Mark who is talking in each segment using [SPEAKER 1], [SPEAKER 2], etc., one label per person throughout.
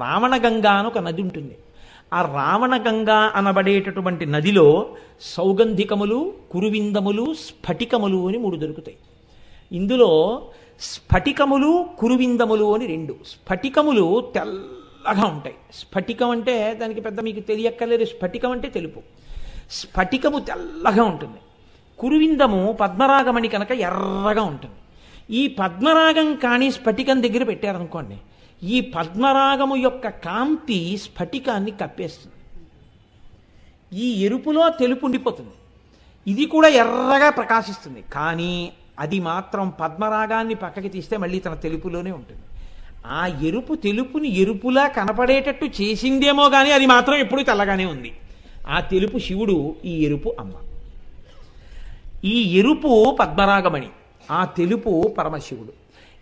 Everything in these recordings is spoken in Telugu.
[SPEAKER 1] రావణగంగా అని ఒక నది ఉంటుంది. ఆ రావణగంగా అనబడేటటువంటి నదిలో సౌగంధికములు, కురువిందములు, స్ఫటికములు అని 3 దొరుకుతాయి. ఇందులో స్ఫటికములు, కురువిందములు అని 2. స్ఫటికములు తెల్లగా ఉంటాయి. స్ఫటికం అంటే దానికి పెద్ద మీకు తెలియక్కర్లేదు. స్ఫటికం అంటే తెలుపు. స్ఫటికము తెల్లగా ఉంటుంది. కురువిందము పద్మరాగమణి కనుక ఎర్రగా ఉంటుంది. ఈ పద్మరాగం కానీ స్ఫటికం దగ్గర పెట్టారనుకోండి, ఈ పద్మరాగము యొక్క కాంతి స్ఫటికాన్ని కప్పేస్తుంది. ఈ ఎరుపులో తెలుపు ఉండిపోతుంది. ఇది కూడా ఎర్రగా ప్రకాశిస్తుంది. కానీ అది మాత్రం పద్మరాగాన్ని పక్కకి తీస్తే మళ్ళీ తన తెలుపులోనే ఉంటుంది. ఆ ఎరుపు తెలుపుని ఎరుపులా కనపడేటట్టు చేసిందేమో కానీ అది మాత్రం ఎప్పుడూ తెల్లగానే ఉంది. ఆ తెలుపు శివుడు, ఈ ఎరుపు అమ్మ. ఈ ఎరుపు పద్మరాగమణి, ఆ తెలుపు పరమశివుడు.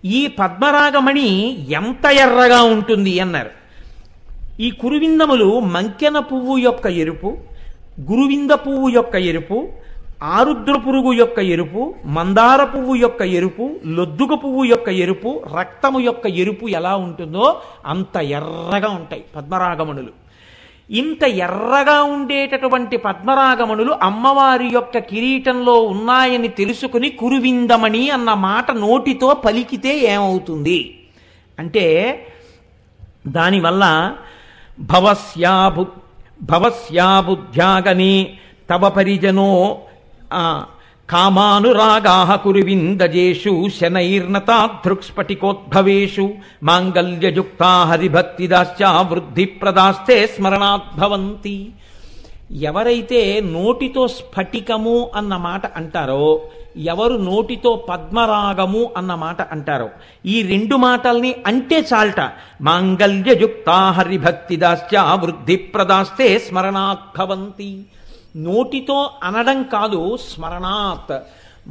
[SPEAKER 1] ఈ పద్మరాగమణి ఎంత ఎర్రగా ఉంటుంది అన్నారు. ఈ కురువిందములు మంకెన పువ్వు యొక్క ఎరుపు, గురువింద పువ్వు యొక్క ఎరుపు, ఆరుద్ర పురుగు యొక్క ఎరుపు, మందార పువ్వు యొక్క ఎరుపు, లొద్దుక పువ్వు యొక్క ఎరుపు, రక్తము యొక్క ఎరుపు ఎలా ఉంటుందో అంత ఎర్రగా ఉంటాయి పద్మరాగమణులు. ఇంత ఎర్రగా ఉండేటటువంటి పద్మరాగమణులు అమ్మవారి యొక్క కిరీటంలో ఉన్నాయని తెలుసుకుని కురువిందమణి అన్న మాట నోటితో పలికితే ఏమవుతుంది అంటే, దానివల్ల భవస్యాబుద్ధ్యాగని తవ పరిజనో కామానురాగాః కురువిందజేషు శనైర్నతాదృక్స్ఫటికోద్భవేషు మాంగల్యయుక్తా హరిభక్తిదాశ్చ వృద్ధిప్రదాస్తే స్మరణాద్భవంతి. ఎవరైతే నోటితో స్ఫటికము అన్న మాట అంటారో, ఎవరు నోటితో పద్మరాగము అన్న మాట అంటారో, ఈ 2 మాటల్ని అంటే చాల్ట. మాంగల్యయుక్తా హరిభక్తిదాశ్చ వృద్ధిప్రదాస్తే స్మరణాద్భవంతి. నోటితో అనడం కాదు, స్మరణాత్,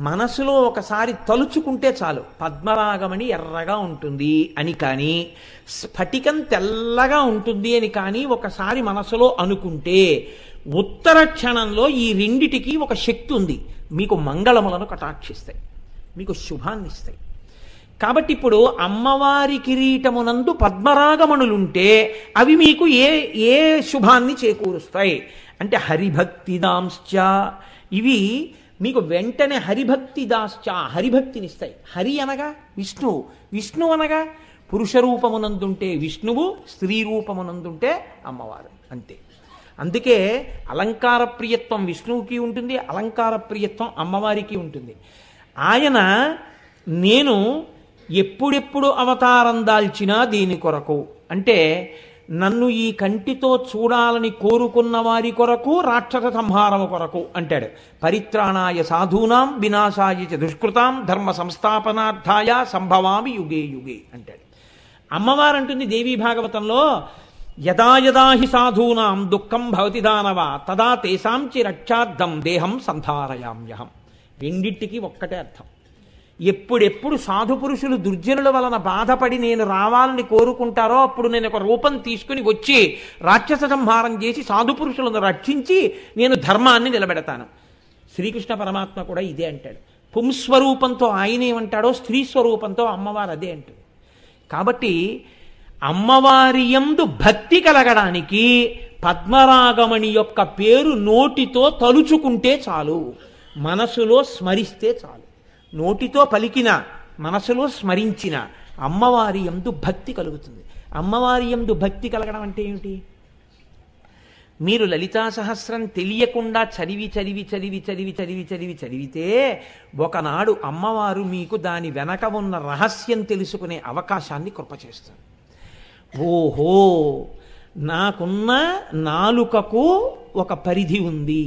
[SPEAKER 1] మనసులో ఒకసారి తలుచుకుంటే చాలు పద్మరాగమణి ఎర్రగా ఉంటుంది అని. కానీ స్ఫటికం తెల్లగా ఉంటుంది అని కానీ ఒకసారి మనసులో అనుకుంటే ఉత్తర క్షణంలో ఈ రెండిటికి ఒక శక్తి ఉంది. మీకు మంగళములను కటాక్షిస్తాయి, మీకు శుభాన్ని ఇస్తాయి. కాబట్టి ఇప్పుడు అమ్మవారి కిరీటమునందు పద్మరాగమణులుంటే అవి మీకు ఏ శుభాన్ని చేకూరుస్తాయి అంటే హరిభక్తిదాంశ్చ. ఇవి మీకు వెంటనే హరిభక్తిదాశ్చ, హరిభక్తినిస్తాయి. హరి అనగా విష్ణువు, విష్ణువు అనగా పురుష రూపమునందుంటే విష్ణువు, స్త్రీ రూపమునందుంటే అమ్మవారు, అంతే. అందుకే అలంకార ప్రియత్వం విష్ణువుకి ఉంటుంది, అలంకార ప్రియత్వం అమ్మవారికి ఉంటుంది. ఆయన నేను ఎప్పుడెప్పుడు అవతారం దాల్చినా దీని కొరకు అంటే, నన్ను ఈ కంటితో చూడాలని కోరుకున్న వారి కొరకు, రాక్షస సంహారము కొరకు అంటాడు. పరిత్రాణాయ సాధూనాం వినాశాయ చ దుష్కృతాం ధర్మ సంస్థాపనార్థాయ సంభవామి యుగే యుగే అంటాడు. అమ్మవారు అంటుంది దేవీ భాగవతంలో, యదా యదా హి సాధూనాం దుఃఖం భవతి దానవ తదా తేషాంచి రక్షార్థం దేహం సంధారయామ్యహం. రెండింటికి ఒక్కటే అర్థం. ఎప్పుడెప్పుడు సాధు పురుషులు దుర్జనుల వలన బాధపడి నేను రావాలని కోరుకుంటారో అప్పుడు నేను ఒక రూపం తీసుకుని వచ్చి రాక్షస సంహారం చేసి సాధు పురుషులను రక్షించి నేను ధర్మాన్ని నిలబెడతాను. శ్రీకృష్ణ పరమాత్మ కూడా ఇదే అంటాడు. పుంస్వరూపంతో ఆయన ఏమంటాడో స్త్రీ స్వరూపంతో అమ్మవారు అదే అంటుంది. కాబట్టి అమ్మవారి యందు భక్తి కలగడానికి పద్మరాగమణి యొక్క పేరు నోటితో తలుచుకుంటే చాలు, మనసులో స్మరిస్తే చాలు. నోటితో పలికిన, మనసులో స్మరించిన అమ్మవారి యందు భక్తి కలుగుతుంది. అమ్మవారి యందు భక్తి కలగడం అంటే ఏమిటి? మీరు లలితా సహస్రం తెలియకుండా చదివితే ఒకనాడు అమ్మవారు మీకు దాని వెనక ఉన్న రహస్యం తెలుసుకునే అవకాశాన్ని కృపచేస్తుంది. ఓహో, నాకున్న నాలుకకు ఒక పరిధి ఉంది,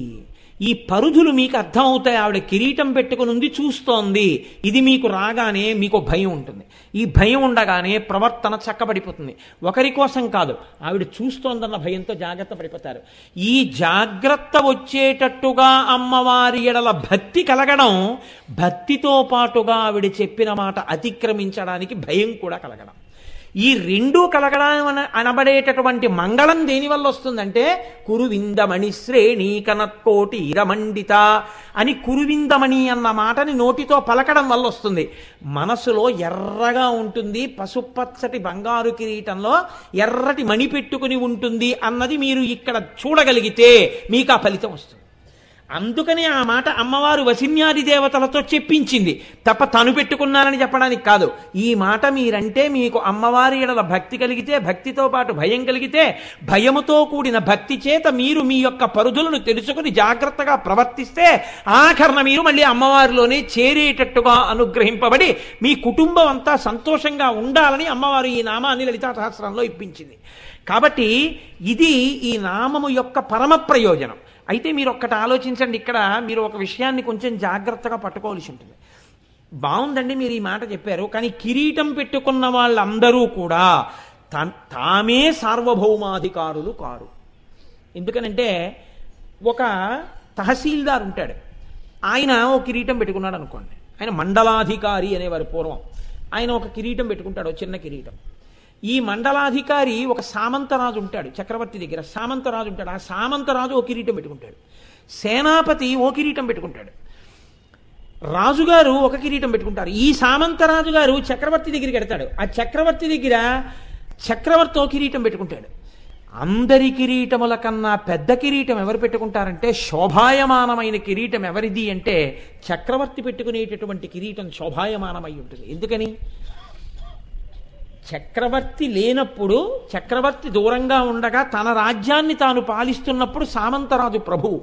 [SPEAKER 1] ఈ పరుధులు మీకు అర్థమవుతాయి. ఆవిడ కిరీటం పెట్టుకుని ఉంది, చూస్తోంది. ఇది మీకు రాగానే మీకు భయం ఉంటుంది. ఈ భయం ఉండగానే ప్రవర్తన చక్కబడిపోతుంది. ఒకరి కోసం కాదు, ఆవిడ చూస్తోందన్న భయంతో జాగ్రత్త పడిపోతారు. ఈ జాగ్రత్త వచ్చేటట్టుగా అమ్మవారి ఎడల భక్తి కలగడం, భక్తితో పాటుగా ఆవిడ చెప్పిన మాట అతిక్రమించడానికి భయం కూడా కలగడం. ఈ రెండూ కలగడం అనబడేటటువంటి మంగళం దేనివల్ల వస్తుందంటే కురువిందమణి శ్రేణి కనత్కోటి ఇరమండిత అని కురువిందమణి అన్న మాటని నోటితో పలకడం వల్ల వస్తుంది. మనసులో ఎర్రగా ఉంటుంది, పసుపచ్చటి బంగారు కిరీటంలో ఎర్రటి మణి పెట్టుకుని ఉంటుంది అన్నది మీరు ఇక్కడ చూడగలిగితే మీకు ఆ ఫలితం వస్తుంది. అందుకని ఆ మాట అమ్మవారు వసిన్యాది దేవతలతో చెప్పించింది తప్ప తను పెట్టుకున్నానని చెప్పడానికి కాదు. ఈ మాట మీరంటే మీకు అమ్మవారి ఎడల భక్తి కలిగితే, భక్తితో పాటు భయం కలిగితే, భయముతో కూడిన భక్తి చేత మీరు మీ యొక్క పరుదులను తెలుసుకుని జాగ్రత్తగా ప్రవర్తిస్తే ఆఖరణ మీరు మళ్ళీ అమ్మవారిలోనే చేరేటట్టుగా అనుగ్రహింపబడి మీ కుటుంబం అంతా సంతోషంగా ఉండాలని అమ్మవారు ఈ నామాన్ని లలితా సహస్రంలో ఇప్పించింది. కాబట్టి ఇది ఈ నామము యొక్క పరమ ప్రయోజనం. అయితే మీరు ఒక్కటి ఆలోచించండి, ఇక్కడ మీరు ఒక విషయాన్ని కొంచెం జాగ్రత్తగా పట్టుకోవాల్సి ఉంటుంది. బాగుందండి మీరు ఈ మాట చెప్పారు, కానీ కిరీటం పెట్టుకున్న వాళ్ళందరూ కూడా తామే సార్వభౌమాధికారులు కారు. ఎందుకనంటే ఒక తహసీల్దార్ ఉంటాడు, ఆయన ఓ కిరీటం పెట్టుకున్నాడు అనుకోండి, ఆయన మండలాధికారి అనేవారు పూర్వం. ఆయన ఒక కిరీటం పెట్టుకుంటాడు, చిన్న కిరీటం. ఈ మండలాధికారి ఒక సామంతరాజు ఉంటాడు చక్రవర్తి దగ్గర, సామంతరాజు ఉంటాడు. ఆ సామంతరాజు ఓ కిరీటం పెట్టుకుంటాడు, సేనాపతి ఓ కిరీటం పెట్టుకుంటాడు, రాజుగారు ఒక కిరీటం పెట్టుకుంటారు. ఈ సామంతరాజు గారు చక్రవర్తి దగ్గరికి వెడతాడు, ఆ చక్రవర్తి దగ్గర చక్రవర్తి ఓ కిరీటం పెట్టుకుంటాడు. అందరి కిరీటముల కన్నా పెద్ద కిరీటం ఎవరు పెట్టుకుంటారంటే, శోభాయమానమైన కిరీటం ఎవరిది అంటే చక్రవర్తి పెట్టుకునేటటువంటి కిరీటం శోభాయమానమై ఉంటుంది. ఎందుకని? చక్రవర్తి లేనప్పుడు, చక్రవర్తి దూరంగా ఉండగా తన రాజ్యాన్ని తాను పాలిస్తున్నప్పుడు సామంతరాజు ప్రభువు.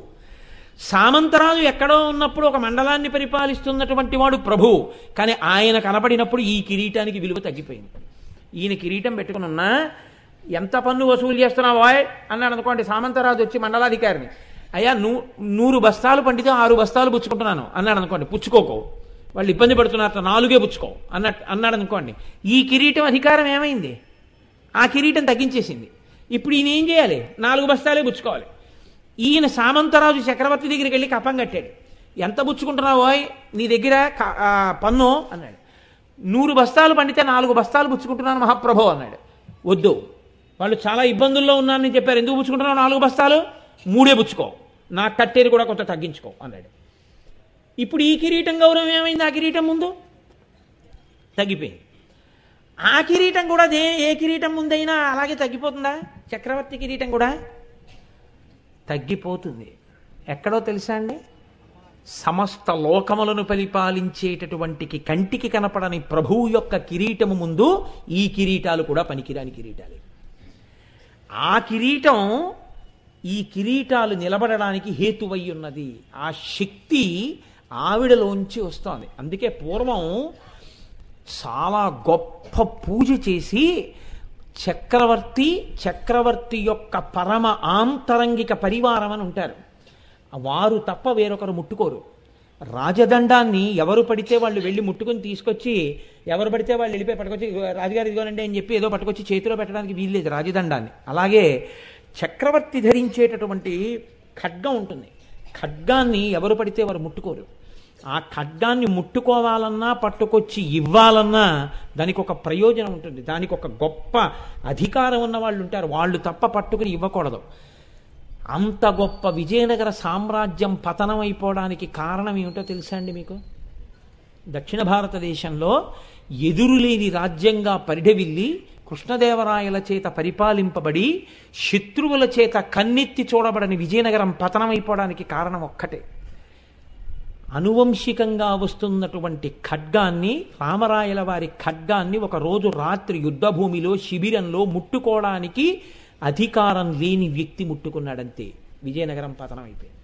[SPEAKER 1] సామంతరాజు ఎక్కడో ఉన్నప్పుడు ఒక మండలాన్ని పరిపాలిస్తున్నటువంటి వాడు ప్రభువు. కానీ ఆయన కనపడినప్పుడు ఈ కిరీటానికి విలువ తగ్గిపోయింది. ఈయన కిరీటం పెట్టుకుని ఉన్నా ఎంత పన్ను వసూలు చేస్తున్నావా అన్నాడు అనుకోండి సామంతరాజు వచ్చి మండలాధికారిని, అయ్యా 100 బస్తాలు పండితే 6 బస్తాలు పుచ్చుకుంటున్నాను అన్నాడు అనుకోండి, పుచ్చుకోకో, వాళ్ళు ఇబ్బంది పడుతున్నారట, 4 పుచ్చుకో అన్నాడు అనుకోండి, ఈ కిరీటం అధికారం ఏమైంది? ఆ కిరీటం తగ్గించేసింది. ఇప్పుడు ఈయన ఏం చేయాలి? 4 బస్తాలే పుచ్చుకోవాలి. ఈయన సామంతరాజు చక్రవర్తి దగ్గరికి వెళ్ళి కప్పం కట్టాడు, ఎంత పుచ్చుకుంటున్నావో నీ దగ్గర పన్ను అన్నాడు. 100 బస్తాలు పండితే 4 బస్తాలు పుచ్చుకుంటున్నాను మహాప్రభు అన్నాడు. వద్దు, వాళ్ళు చాలా ఇబ్బందుల్లో ఉన్నారని చెప్పారు, ఎందుకు పుచ్చుకుంటున్నావు 4 బస్తాలు? 3 పుచ్చుకో, నాకు కట్టేది కూడా కొంత తగ్గించుకో అన్నాడు. ఇప్పుడు ఈ కిరీటం గౌరవం ఏమైంది? ఆ కిరీటం ముందు తగ్గిపోయింది. ఆ కిరీటం కూడా ఏ కిరీటం ముందైనా అలాగే తగ్గిపోతుందా? చక్రవర్తి కిరీటం కూడా తగ్గిపోతుంది. ఎక్కడో తెలుసా అండి? సమస్త లోకములను పరిపాలించేటటువంటి కంటికి కనపడని ప్రభువు యొక్క కిరీటము ముందు ఈ కిరీటాలు కూడా పనికిరాని కిరీటాలు. ఆ కిరీటం, ఈ కిరీటాలు నిలబడడానికి హేతువై ఉన్నది. ఆ శక్తి ఆవిడలోంచి వస్తోంది. అందుకే పూర్వం చాలా గొప్ప పూజ చేసి చక్రవర్తి యొక్క పరమ ఆంతరంగిక పరివారం అని ఉంటారు, వారు తప్ప వేరొకరు ముట్టుకోరు. రాజదండాన్ని ఎవరు పడితే వాళ్ళు వెళ్ళి ముట్టుకుని తీసుకొచ్చి, ఎవరు పడితే వాళ్ళు వెళ్ళిపోయి పట్టుకొచ్చి రాజుగారు ఇదిగోనండి అని చెప్పి ఏదో పట్టుకొచ్చి చేతిలో పెట్టడానికి వీల్లేదు రాజదండాన్ని. అలాగే చక్రవర్తి ధరించేటటువంటి ఖడ్గం ఉంటుంది, ఖడ్గాన్ని ఎవరు పడితే వారు ముట్టుకోరు. ఆ ఖడ్గాన్ని ముట్టుకోవాలన్నా పట్టుకొచ్చి ఇవ్వాలన్నా దానికి ఒక ప్రయోజనం ఉంటుంది, దానికి ఒక గొప్ప అధికారం ఉన్న వాళ్ళు ఉంటారు, వాళ్ళు తప్ప పట్టుకుని ఇవ్వకూడదు. అంత గొప్ప విజయనగర సామ్రాజ్యం పతనమైపోవడానికి కారణం ఏమిటో తెలుసా అండి మీకు? దక్షిణ భారతదేశంలో ఎదురులేని రాజ్యంగా పరిఢవిల్లి కృష్ణదేవరాయల చేత పరిపాలింపబడి శత్రువుల చేత కన్నెత్తి చూడబడని విజయనగరం పతనమైపోవడానికి కారణం ఒక్కటే. అనువంశికంగా వస్తున్నటువంటి ఖడ్గాన్ని, రామరాయల వారి ఖడ్గాన్ని ఒక రోజు రాత్రి యుద్ధభూమిలో శిబిరంలో ముట్టుకోవడానికి అధికారం లేని వ్యక్తి ముట్టుకున్నాడంతే, విజయనగరం పతనం అయిపోయింది.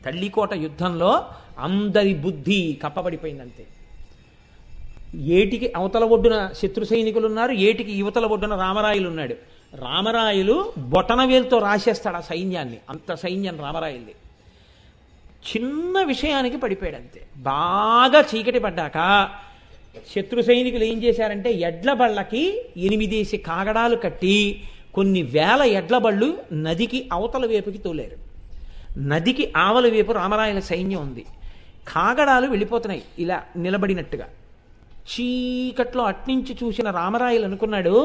[SPEAKER 1] తల్లికోట యుద్ధంలో అందరి బుద్ధి కప్పబడిపోయిందంతే. ఏటికి అవతల ఒడ్డున శత్రు సైనికులు ఉన్నారు, ఏటికి యువతల ఒడ్డున రామరాయలు ఉన్నాడు. రామరాయలు బొటనవేలుతో రాసేస్తాడు ఆ సైన్యాన్ని, అంత సైన్యం రామరాయల్ది. చిన్న విషయానికి పడిపోయాడు అంతే. బాగా చీకటి పడ్డాక శత్రు సైనికులు ఏం చేశారంటే ఎడ్ల బళ్ళకి 8 కాగడాలు కట్టి కొన్ని వేల ఎడ్ల బళ్ళు నదికి అవతల వైపుకి తోలారు. నదికి ఆవల వైపు రామరాయల సైన్యం ఉంది, కాగడాలు వెళ్ళిపోతున్నాయి ఇలా నిలబడినట్టుగా. చీకట్లో అట్నుంచి చూసిన రామరాయలు అనుకున్నాడు,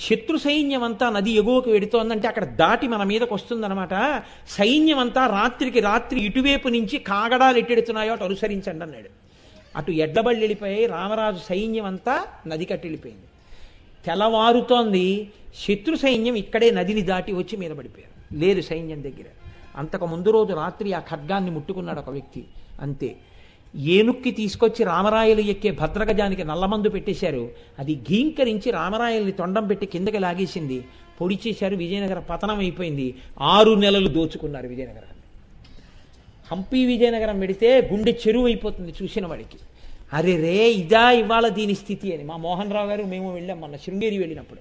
[SPEAKER 1] శత్రు సైన్యం అంతా నది ఎగువకు వెడుతోందంటే అక్కడ దాటి మన మీదకి వస్తుందన్నమాట. సైన్యం అంతా రాత్రికి రాత్రి ఇటువైపు నుంచి కాగడాలు ఎట్టెడుతున్నాయో అటు అనుసరించండి అన్నాడు. అటు ఎడ్లబళ్ళు వెళ్ళిపోయి రామరాజు సైన్యం అంతా నది కట్టి వెళ్ళిపోయింది. తెల్లవారుతోంది, శత్రు సైన్యం ఇక్కడే నదిని దాటి వచ్చి మీద పడిపోయారు, లేదు సైన్యం దగ్గర. అంతకు ముందు రోజు రాత్రి ఆ ఖడ్గాన్ని ముట్టుకున్నాడు ఒక వ్యక్తి, అంతే. ఏనుక్కి తీసుకొచ్చి రామరాయలు ఎక్కే భద్రగజానికి నల్లమందు పెట్టేశారు. అది ఘీంకరించి రామరాయల్ని తొండం పెట్టి కిందకి లాగేసింది, పొడి చేశారు. విజయనగర పతనం అయిపోయింది. 6 నెలలు దోచుకున్నారు విజయనగరాన్ని. హంపి విజయనగరం పెడితే గుండె చెరువు అయిపోతుంది చూసిన వాడికి. అరే రే, ఇదా ఇవాళ దీని స్థితి అని. మా మోహన్ రావు గారు మేము వెళ్ళాం మొన్న శృంగేరి వెళ్ళినప్పుడు.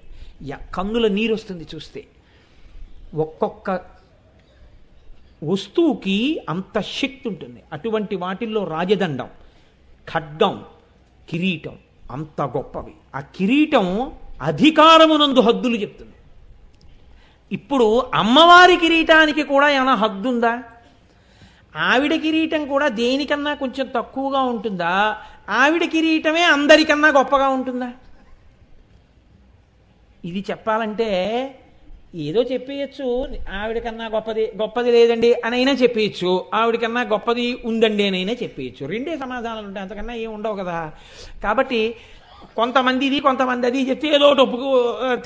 [SPEAKER 1] కన్నుల నీరు వస్తుంది చూస్తే. ఒక్కొక్క వస్తువుకి అంత శక్తి ఉంటుంది. అటువంటి వాటిల్లో రాజదండం, ఖడ్గం, కిరీటం అంత గొప్పవి. ఆ కిరీటం అధికారమునందు హద్దులు చెప్తుంది. ఇప్పుడు అమ్మవారి కిరీటానికి కూడా ఏమైనా హద్దు ఉందా? ఆవిడ కిరీటం కూడా దేనికన్నా కొంచెం తక్కువగా ఉంటుందా? ఆవిడ కిరీటమే అందరికన్నా గొప్పగా ఉంటుందా? ఇది చెప్పాలంటే ఏదో చెప్పేయచ్చు, ఆవిడకన్నా గొప్పది లేదండి అని అయినా చెప్పేయచ్చు, ఆవిడకన్నా గొప్పది ఉందండి అని అయినా చెప్పేయచ్చు. రెండే సమాధానాలు ఉంటాయి, అంతకన్నా ఏం ఉండవు కదా. కాబట్టి కొంతమంది ఇది కొంతమంది అది చెప్తే ఏదో ఒప్పుకు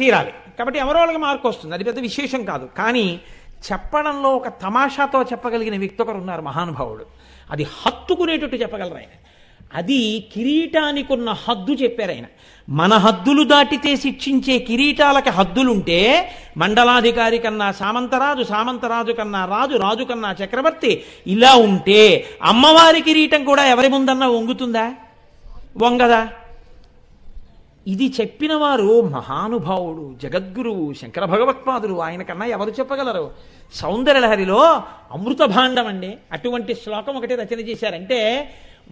[SPEAKER 1] తీరాలి. కాబట్టి ఎవరో వాళ్ళకి మార్కు వస్తుంది, అది పెద్ద విశేషం కాదు. కానీ చెప్పడంలో ఒక తమాషాతో చెప్పగలిగిన వ్యక్తి ఒకరు ఉన్నారు, మహానుభావుడు. అది హత్తుకునేటట్టు చెప్పగలరు ఆయన. అది కిరీటానికి ఉన్న హద్దు చెప్పారు ఆయన. మన హద్దులు దాటితే శిక్షించే కిరీటాలకి హద్దులుంటే మండలాధికారి కన్నా సామంతరాజు, సామంతరాజు కన్నా రాజు, రాజు కన్నా చక్రవర్తి, ఇలా ఉంటే అమ్మవారి కిరీటం కూడా ఎవరి ముందన్నా వంగుతుందా? వంగదా? ఇది చెప్పిన వారు మహానుభావుడు, జగద్గురువు శంకర భగవత్పాదులు. ఆయన కన్నా ఎవరు చెప్పగలరు? సౌందర్యలహరిలో అమృత భాండం అండి. అటువంటి శ్లోకం ఒకటి రచన చేశారంటే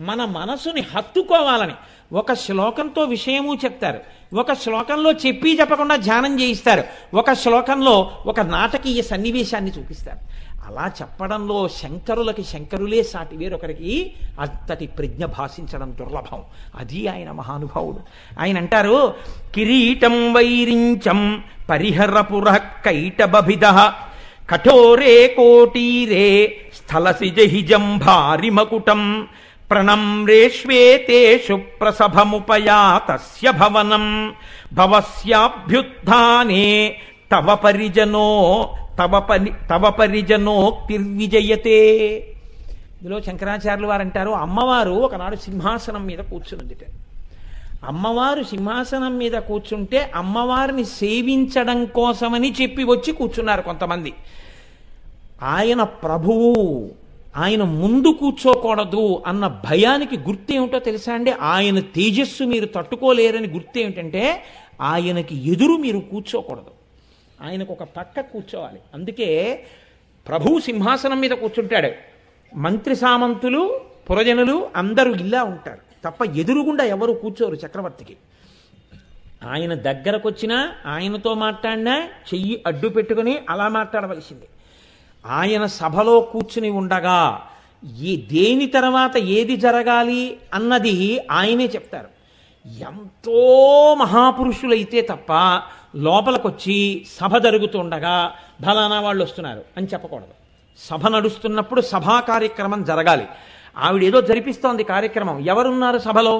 [SPEAKER 1] మన మనసుని హత్తుకోవాలని. ఒక శ్లోకంతో విషయము చెప్తారు, ఒక శ్లోకంలో చెప్పి చెప్పకుండా ధ్యానం చేయిస్తారు, ఒక శ్లోకంలో ఒక నాటకీయ సన్నివేశాన్ని చూపిస్తారు. అలా చెప్పడంలో శంకరులకి శంకరులే సాటి, వేరొకరికి అంతటి ప్రజ్ఞ భాషించడం దుర్లభం. అది ఆయన మహానుభావుడు. ఆయన అంటారు, కిరీటం వైరించం పరిహరపుర కైటబభిద కఠోరే కోటీరే స్థలసిజహిజం భారి మకుటం ప్రణమ్రేష్వేతేషు ప్రసభముపయాతస్య భవనం భవస్యాభ్యుత్థానే తవ పరిజనోక్తిర్విజయతే. ఇందులో శంకరాచార్యులు వారు అంటారు, అమ్మవారు ఒకనాడు సింహాసనం మీద కూర్చునుందిట. అమ్మవారు సింహాసనం మీద కూర్చుంటే అమ్మవారిని సేవించడం కోసమని చెప్పి వచ్చి కూర్చున్నారు కొంతమంది. ఆయన ప్రభువు, ఆయన ముందు కూర్చోకూడదు అన్న భయానికి గుర్తేమిటో తెలుసా అండి? ఆయన తేజస్సు మీరు తట్టుకోలేరని గుర్తేమిటంటే ఆయనకి ఎదురు మీరు కూర్చోకూడదు, ఆయనకు ఒక పక్క కూర్చోవాలి. అందుకే ప్రభువు సింహాసనం మీద కూర్చుంటాడు, మంత్రి సామంతులు పురజనులు అందరూ ఇలా ఉంటారు తప్ప ఎదురుగుండా ఎవరు కూర్చోరు చక్రవర్తికి. ఆయన దగ్గరకు వచ్చినా ఆయనతో మాట్లాడినా చెయ్యి అడ్డు పెట్టుకుని అలా మాట్లాడవలసింది. ఆయన సభలో కూర్చుని ఉండగా దేని తర్వాత ఏది జరగాలి అన్నది ఆయనే చెప్తారు. ఎంతో మహాపురుషులైతే తప్ప లోపలికొచ్చి సభ జరుగుతుండగా ఫలానా వాళ్ళు వస్తున్నారు అని చెప్పకూడదు. సభ నడుస్తున్నప్పుడు సభా కార్యక్రమం జరగాలి. ఆవిడేదో జరిపిస్తోంది కార్యక్రమం. ఎవరున్నారు సభలో?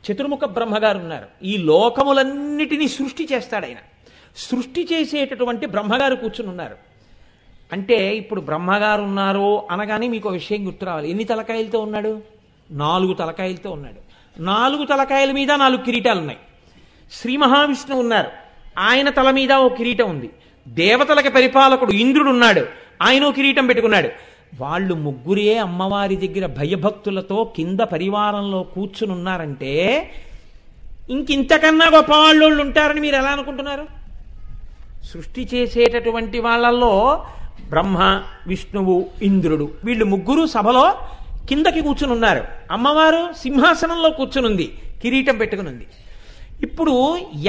[SPEAKER 1] చతుర్ముఖ బ్రహ్మగారు ఉన్నారు. ఈ లోకములన్నిటినీ సృష్టి చేస్తాడు ఆయన. సృష్టి చేసేటటువంటి బ్రహ్మగారు కూర్చుని ఉన్నారు. అంటే ఇప్పుడు బ్రహ్మగారు ఉన్నారు అనగానే మీకు విషయం గుర్తు రావాలి. ఎన్ని తలకాయలతో ఉన్నాడు? 4 తలకాయలతో ఉన్నాడు. 4 తలకాయల మీద 4 కిరీటాలు ఉన్నాయి. శ్రీ మహావిష్ణువు ఉన్నారు, ఆయన తల మీద ఓ కిరీటం ఉంది. దేవతలకి పరిపాలకుడు ఇంద్రుడు ఉన్నాడు, ఆయన ఓ కిరీటం పెట్టుకున్నాడు. వాళ్ళు ముగ్గురే అమ్మవారి దగ్గర భయభక్తులతో కింద పరివారంలో కూర్చుని ఉన్నారంటే ఇంకింతకన్నా గొప్ప వాళ్ళు ఉంటారని మీరు ఎలా అనుకుంటున్నారు? సృష్టి చేసేటటువంటి వాళ్ళల్లో బ్రహ్మ, విష్ణువు, ఇంద్రుడు వీళ్ళు ముగ్గురు సభలో కిందకి కూర్చుని ఉన్నారు. అమ్మవారు సింహాసనంలో కూర్చునుంది, కిరీటం పెట్టుకునుంది. ఇప్పుడు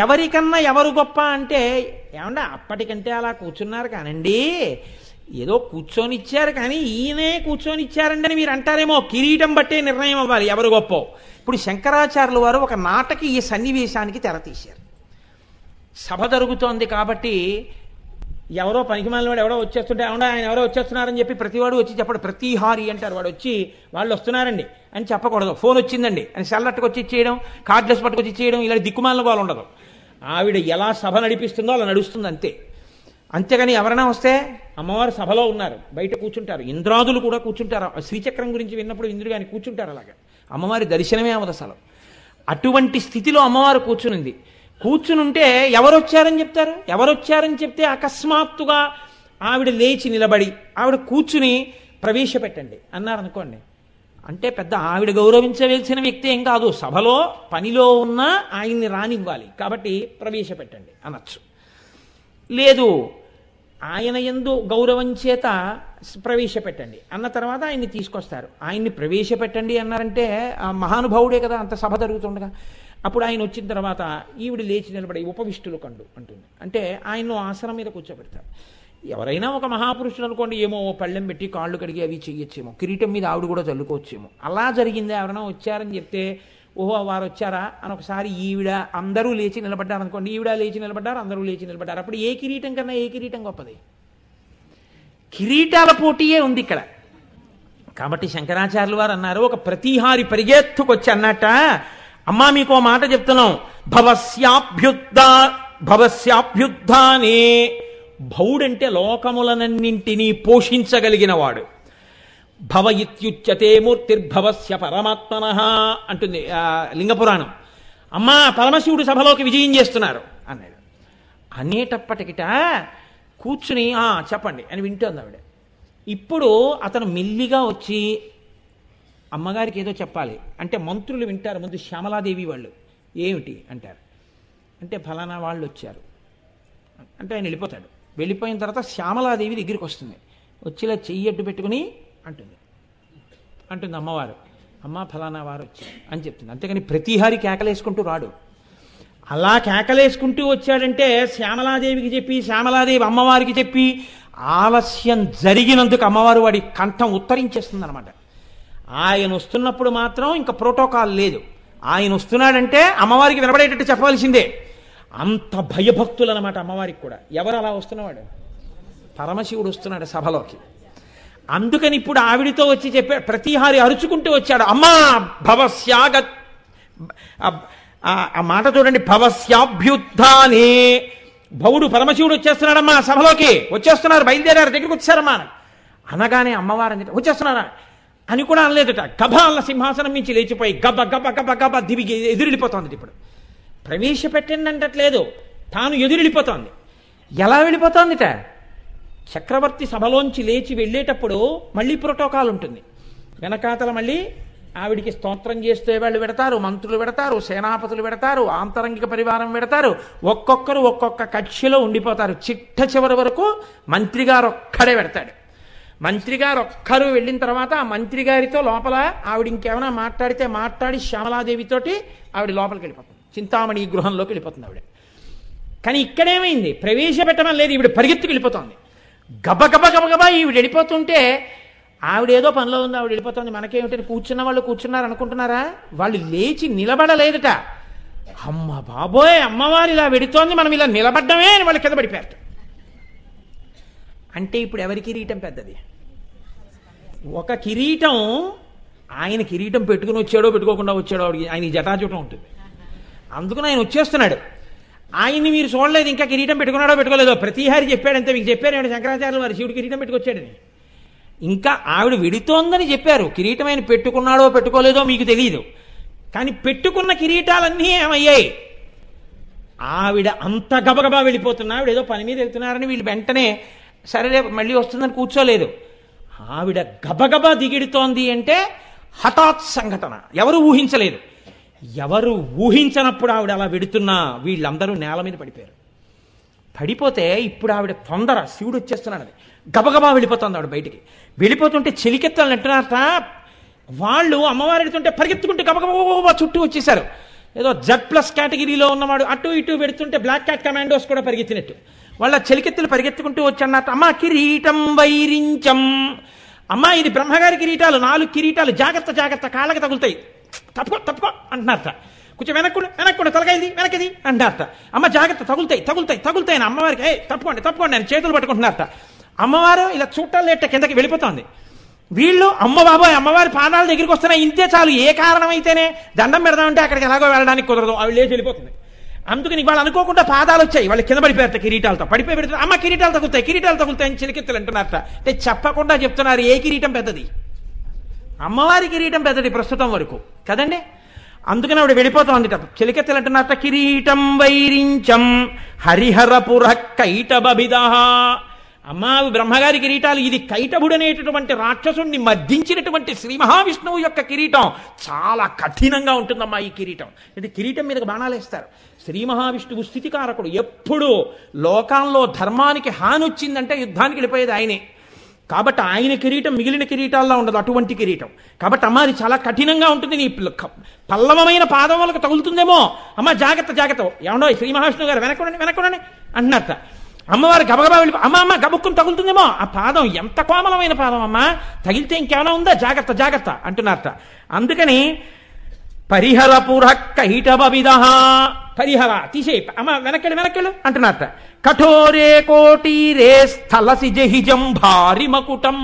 [SPEAKER 1] ఎవరికన్నా ఎవరు గొప్ప అంటే ఏమన్నా అప్పటికంటే అలా కూర్చున్నారు కానండి, ఏదో కూర్చొని ఇచ్చారు కానీ ఈయనే కూర్చొని ఇచ్చారండి అని మీరు అంటారేమో. కిరీటం బట్టే నిర్ణయం అవ్వాలి ఎవరు గొప్ప. ఇప్పుడు శంకరాచార్యుల వారు ఒక నాటకీయ సన్నివేశానికి తెరతీశారు. సభ జరుగుతోంది కాబట్టి ఎవరో పనికిమాలిన వాడు ఎవరో వచ్చేస్తుంటే అవునా ఆయన ఎవరో వచ్చేస్తున్నారని చెప్పి ప్రతివాడు వచ్చి చెప్పడు. ప్రతిహారి అంటారు. వాడు వచ్చి వాళ్ళు వస్తున్నారండి అని చెప్పకూడదు. ఫోన్ వచ్చిందండి అని సెల్లట్టుకు వచ్చి ఇచ్చేయడం, కార్డ్లెస్ పట్టుకొచ్చి ఇచ్చేయడం, ఇలా దిక్కుమాలిన వాళ్ళు ఉండదు. ఆవిడ ఎలా సభ నడిపిస్తుందో అలా నడుస్తుంది అంతే. అంతేగాని ఎవరైనా వస్తే అమ్మవారు సభలో ఉన్నారు బయట కూర్చుంటారు. ఇంద్రాదులు కూడా కూర్చుంటారు. శ్రీచక్రం గురించి విన్నప్పుడు ఇంద్రుడు కానీ కూర్చుంటారు. అలాగా అమ్మవారి దర్శనమే అవ్వదు అసలు. అటువంటి స్థితిలో అమ్మవారు కూర్చునింది. కూర్చునుంటే ఎవరొచ్చారని చెప్తారు? ఎవరొచ్చారని చెప్తే అకస్మాత్తుగా ఆవిడ లేచి నిలబడి ఆవిడ కూర్చుని ప్రవేశపెట్టండి అన్నారనుకోండి, అంటే పెద్ద ఆవిడ గౌరవించవలసిన వ్యక్తి ఏం కాదు. సభలో పనిలో ఉన్న ఆయన్ని రానివ్వాలి కాబట్టి ప్రవేశపెట్టండి అనొచ్చు. లేదు ఆయన యందు గౌరవం చేత ప్రవేశపెట్టండి అన్న తర్వాత ఆయన్ని తీసుకొస్తారు. ఆయన్ని ప్రవేశపెట్టండి అన్నారంటే ఆ మహానుభావుడే కదా అంత సభ జరుగుతుండగా. అప్పుడు ఆయన వచ్చిన తర్వాత ఈవిడ లేచి నిలబడి ఉపవిష్టులు కండు అంటుంది. అంటే ఆయన్ను ఆసనం మీద కూర్చోబెడతారు. ఎవరైనా ఒక మహాపురుషుడు అనుకోండి, ఏమో పళ్ళెం పెట్టి కాళ్ళు కడిగి అవి చెయ్యొచ్చేమో, కిరీటం మీద ఆవిడ కూడా చల్లుకోవచ్చేమో. అలా జరిగిందే. ఎవరైనా వచ్చారని చెప్తే ఓహో వారు వచ్చారా అని ఒకసారి ఈవిడ అందరూ లేచి నిలబడ్డారు అనుకోండి, ఈవిడ లేచి నిలబడ్డారు, అందరూ లేచి నిలబడ్డారు. అప్పుడు ఏ కిరీటం కన్నా ఏ కిరీటం గొప్పది? కిరీటాల పోటీయే ఉంది ఇక్కడ. కాబట్టి శంకరాచార్యులు వారు అన్నారు, ఒక ప్రతిహారి పరిగెత్తుకొచ్చి అన్నట్ట, అమ్మా మీకు ఓ మాట చెప్తున్నాం, భవస్యాభ్యుద్ధానే. భవుడంటే లోకములనన్నింటినీ పోషించగలిగిన వాడు. భవ ఇత్యుచ్యతే మూర్తిర్భవస్య పరమాత్మనః అంటుంది లింగపురాణం. అమ్మా పరమశివుడు సభలోకి విజయం చేస్తున్నారు అన్నాడు. అనేటప్పటికిట కూర్చుని చెప్పండి అని వింటోంది ఆవిడ. ఇప్పుడు అతను మెల్లిగా వచ్చి అమ్మగారికి ఏదో చెప్పాలి అంటే మంత్రులు వింటారు. ముందు శ్యామలాదేవి వాళ్ళు ఏమిటి అంటారు. అంటే ఫలానా వాళ్ళు వచ్చారు అంటే ఆయన వెళ్ళిపోతాడు. వెళ్ళిపోయిన తర్వాత శ్యామలాదేవి దగ్గరికి వస్తుంది. వచ్చిలా చెయ్యి అడ్డు పెట్టుకుని అంటుంది అమ్మవారు, అమ్మ ఫలానా వారు వచ్చారు అని చెప్తుంది. అంతేగాని ప్రతిహారి కేకలేసుకుంటూ రాడు. అలా కేకలేసుకుంటూ వచ్చాడంటే శ్యామలాదేవికి చెప్పి శ్యామలాదేవి అమ్మవారికి చెప్పి ఆలస్యం జరిగినందుకు అమ్మవారు వాడి కంఠం ఉత్తరించేస్తుంది అనమాట. ఆయన వస్తున్నప్పుడు మాత్రం ఇంకా ప్రోటోకాల్ లేదు. ఆయన వస్తున్నాడంటే అమ్మవారికి వినబడేటట్టు చెప్పవలసిందే. అంత భయభక్తులు అనమాట అమ్మవారికి కూడా. ఎవరు అలా వస్తున్నవాడు? పరమశివుడు వస్తున్నాడు సభలోకి. అందుకని ఇప్పుడు ఆవిడితో వచ్చి చెప్పాడు. ప్రతిహారి అరుచుకుంటూ వచ్చాడు, అమ్మా భవస్యాగ, ఆ మాట చూడండి, భవస్యాభ్యుద్ధానే. భవుడు పరమశివుడు వచ్చేస్తున్నాడమ్మా సభలోకి, వచ్చేస్తున్నారు, బయలుదేరారు, దగ్గరికి వచ్చారమ్మా అనగానే అమ్మవారు వచ్చేస్తున్నారా అని కూడా అనలేదట. గభాల సింహాసనం నుంచి లేచిపోయి గబ గబ గబ గబ దివిగి ఎదురెళ్ళిపోతోంది. ఇప్పుడు ప్రవేశపెట్టండి అంటట్లేదు, తాను ఎదురెళ్ళిపోతోంది. ఎలా వెళ్ళిపోతోందిట? చక్రవర్తి సభలోంచి లేచి వెళ్ళేటప్పుడు మళ్ళీ ప్రోటోకాల్ ఉంటుంది. వెనకాతల మళ్ళీ ఆవిడికి స్తోత్రం చేస్తే వాళ్ళు పెడతారు, మంత్రులు పెడతారు, సేనాపతులు పెడతారు, ఆంతరంగిక పరివారం పెడతారు. ఒక్కొక్కరు ఒక్కొక్క కక్షిలో ఉండిపోతారు. చిట్ట చివరి వరకు మంత్రి గారు ఒక్కడే పెడతాడు. మంత్రి గారు ఒక్కరు వెళ్ళిన తర్వాత ఆ మంత్రి గారితో లోపల ఆవిడ ఇంకేమైనా మాట్లాడితే మాట్లాడి శ్యామలాదేవితోటి ఆవిడ లోపలికి వెళ్ళిపోతుంది. చింతామణి గృహంలోకి వెళ్ళిపోతుంది ఆవిడ. కానీ ఇక్కడేమైంది? ప్రవేశపెట్టడం లేదు, ఈవిడ పరిగెత్తుకు వెళ్ళిపోతుంది. గబగబ గబగబా ఈవిడ వెళ్ళిపోతుంటే ఆవిడేదో పనిలో ఉంది, ఆవిడ వెళ్ళిపోతుంది, మనకేమిటని కూర్చున్న వాళ్ళు కూర్చున్నారు అనుకుంటున్నారా? వాళ్ళు లేచి నిలబడలేదట. అమ్మ బాబోయ్ అమ్మవారు ఇలా వెడుతోంది, మనం ఇలా నిలబడ్డమే అని వాళ్ళు కింద పడిపోయారు. అంటే ఇప్పుడు ఎవరి కిరీటం పెద్దది? ఒక కిరీటం ఆయన కిరీటం పెట్టుకుని వచ్చాడో పెట్టుకోకుండా వచ్చాడో ఆయన జటాజుటం ఉంటుంది. అందుకని ఆయన వచ్చేస్తున్నాడు. ఆయన్ని మీరు చూడలేదు, ఇంకా కిరీటం పెట్టుకున్నాడో పెట్టుకోలేదో. ప్రతిహారి చెప్పాడంతే. మీకు చెప్పారు శంకరాచార్యులు వారు శివుడు కిరీటం పెట్టుకొచ్చాడని. ఇంకా ఆవిడ వెడుతోందని చెప్పారు. కిరీటం ఆయన పెట్టుకున్నాడో పెట్టుకోలేదో మీకు తెలియదు. కానీ పెట్టుకున్న కిరీటాలన్నీ ఏమయ్యాయి? ఆవిడ అంత గబగబా వెళ్ళిపోతున్నా, ఆవిడ ఏదో పని మీద వెళ్తున్నారని వీళ్ళు వెంటనే సరే మళ్ళీ వస్తుందని కూర్చోలేదు. ఆవిడ గబగబా దిగిడుతోంది అంటే హఠాత్ సంఘటన, ఎవరు ఊహించలేదు. ఎవరు ఊహించనప్పుడు ఆవిడ అలా వెడుతున్నా వీళ్ళందరూ నేల మీద పడిపోయారు. పడిపోతే ఇప్పుడు ఆవిడ తొందర, శివుడు వచ్చేస్తున్నాడు, గబగబా వెళ్ళిపోతుంది ఆవిడ బయటికి. వెళ్ళిపోతుంటే చెలికెత్తాలని అంటున్నారట. వాళ్ళు అమ్మవారు వెళుతుంటే పరిగెత్తుకుంటే గబగబా చుట్టూ వచ్చేసారు. ఏదో Z+ కేటగిరీలో ఉన్నవాడు అటు ఇటు పెడుతుంటే బ్లాక్ క్యాట్ కమాండోస్ కూడా పరిగెత్తినట్టు వాళ్ళ చెలికెత్తులు పరిగెత్తుకుంటూ వచ్చన్నట్టు, అమ్మ కిరీటం వైరించం, అమ్మ ఇది బ్రహ్మగారి కిరీటాలు, 4 కిరీటాలు, జాగ్రత్త జాగ్రత్త, కాళ్ళకి తగులుతాయి, తప్పుకో తప్పుకో అంటున్నారట. కొంచెం వెనక్కుండా తొలగైంది వెనకది అంటారట. అమ్మ జాగ్రత్త, తగులుతాయి అని అమ్మవారికి తప్పుకోండి అని చేతులు పట్టుకుంటున్నారట. అమ్మవారు ఇలా చూట్టాలు లేట కిందకి వెళ్ళిపోతుంది. వీళ్ళు అమ్మ బాబాయ్ అమ్మవారి పాదాల దగ్గరికి వస్తున్నాయి, ఇంతే చాలు, ఏ కారణమైతేనే దండం పెడదామంటే అక్కడికి ఎలాగో వెళ్ళడానికి కుదరదు, అవి లేచి వెళ్ళిపోతుంది. అందుకని వాళ్ళు అనుకోకుండా పాదాలు వచ్చాయి, వాళ్ళు కింద పడిపోయారట కిరీటాలతో, పడిపోయి పెడుతున్నారు, అమ్మ కిరీటాలు తగులుతాయి అని చిలికెత్తులు అంటున్నారట. అంటే చెప్పకుండా చెప్తున్నారు ఏ కిరీటం పెద్దది, అమ్మవారి కిరీటం పెద్దది ప్రస్తుతం వరకు కదండి. అందుకని ఆవిడ వెళ్ళిపోతాం చెలికెత్తలు అంటున్నారట. కిరీటం వైరించం హరిహరపుర కైటబిద, అమ్మా బ్రహ్మగారి కిరీటాలు, ఇది కైటభుడనేటటువంటి రాక్షసుణ్ణి మర్దించినటువంటి శ్రీ మహావిష్ణువు యొక్క కిరీటం, చాలా కఠినంగా ఉంటుందమ్మా ఈ కిరీటం. ఇది కిరీటం మీదకి బాణాలు వేస్తారు. శ్రీ మహావిష్ణువు స్థితికారకుడు, ఎప్పుడూ లోకాల్లో ధర్మానికి హాని వచ్చిందంటే యుద్ధానికి వెళ్ళిపోయేది ఆయనే. కాబట్టి ఆయన కిరీటం మిగిలిన కిరీటాల్లో ఉండదు, అటువంటి కిరీటం. కాబట్టి అమ్మ అది చాలా కఠినంగా ఉంటుంది, నీ పల్లవమైన పాదం వాళ్ళకు తగులుతుందేమో, అమ్మ జాగ్రత్త, ఏమండో శ్రీ మహావిష్ణువు గారు వెనక్కుండండి అంటున్నారట. అమ్మవారు గబగబా వెళ్ళి అమ్మ గబుక్కుని తగులుతుందేమో, ఆ పాదం ఎంత కోమలమైన పాదం అమ్మ, తగిలితే ఇంకేమైనా ఉందా, జాగ్రత్త అంటున్నారట. అందుకని పరిహరపుర కైటబిద, పరిహర తీసేయి, అమ్మ వెనక్కెళ్ళు అంటున్నారట. కఠోరే కోటీరే స్థలసి జహిజం భారి మకుటం,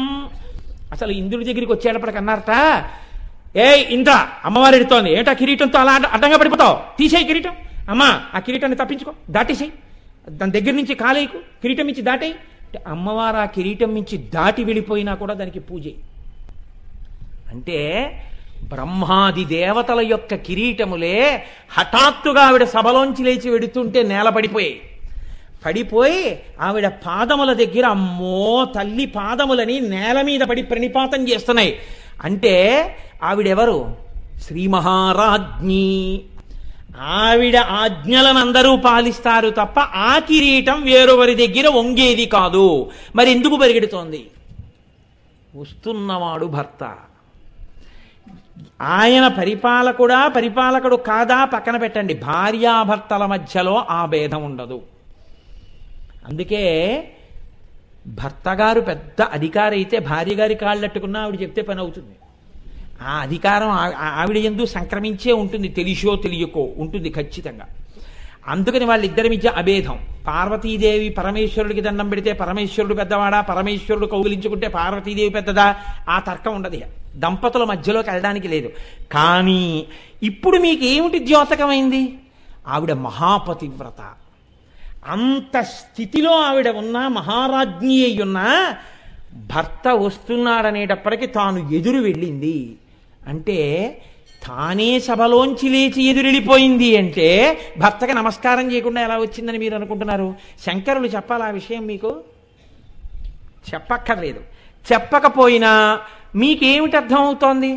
[SPEAKER 1] అసలు ఇంద్రుడి దగ్గరికి వచ్చేటప్పటికి అన్నారట, ఏ ఇంద్ర అమ్మవారు ఎడుతోంది, ఏటా కిరీటంతో అలా అడ్డంగా పడిపోతావు, తీసేయి కిరీటం, అమ్మా ఆ కిరీటాన్ని తప్పించుకో, దాటేసేయి, దాని దగ్గర నుంచి కాలేయకు, కిరీటం నుంచి దాటేయి. అమ్మవారు ఆ కిరీటం నుంచి దాటి వెళ్ళిపోయినా కూడా దానికి పూజ. అంటే బ్రహ్మాది దేవతల యొక్క కిరీటములే హఠాత్తుగా ఆవిడ సభలోంచి లేచి వెడుతుంటే నేల పడిపోయి ఆవిడ పాదముల దగ్గర అమ్మో తల్లి పాదములని నేల మీద పడి ప్రణిపాతం చేస్తున్నాయి. అంటే ఆవిడెవరు? శ్రీ మహారాజ్ఞి. ఆవిడ ఆజ్ఞలను అందరూ పాలిస్తారు తప్ప ఆ కిరీటం వేరొకరి దగ్గర వంగేది కాదు. మరి ఎందుకు పరిగెడుతోంది? వస్తున్నవాడు భర్త. ఆయన పరిపాలకుడు కాదా పక్కన పెట్టండి, భార్యాభర్తల మధ్యలో ఆ భేదం ఉండదు. అందుకే భర్తగారు పెద్ద అధికారి అయితే భార్య గారి కాళ్ళట్టుకున్నా ఆవిడ చెప్తే పని అవుతుంది. ఆ అధికారం ఆవిడ యందు సంక్రమించే ఉంటుంది, తెలిసో తెలియకో ఉంటుంది ఖచ్చితంగా. అందుకని వాళ్ళిద్దరి మధ్య అభేదం. పార్వతీదేవి పరమేశ్వరుడికి దండం పెడితే పరమేశ్వరుడు పెద్దవాడా, పరమేశ్వరుడు కౌగిలించుకుంటే పార్వతీదేవి పెద్దదా, ఆ తర్కం ఉండదు. దంపతుల మధ్యలోకి వెళ్ళడానికి లేదు. కానీ ఇప్పుడు మీకు ఏమిటి ద్యోతకమైంది? ఆవిడ మహాపతివ్రత. అంత స్థితిలో ఆవిడ ఉన్నా, మహారాజ్ఞి అయ్యున్నా, భర్త వస్తున్నాడనేటప్పటికీ తాను ఎదురు వెళ్ళింది. అంటే తానే సభలోంచి లేచి ఎదురెళ్ళిపోయింది. అంటే భర్తకి నమస్కారం చేయకుండా ఎలా వచ్చిందని మీరు అనుకుంటున్నారు? శంకరులు చెప్పాలి ఆ విషయం మీకు? చెప్పక్కర్లేదు. చెప్పకపోయినా మీకేమిటి అర్థం అవుతోంది?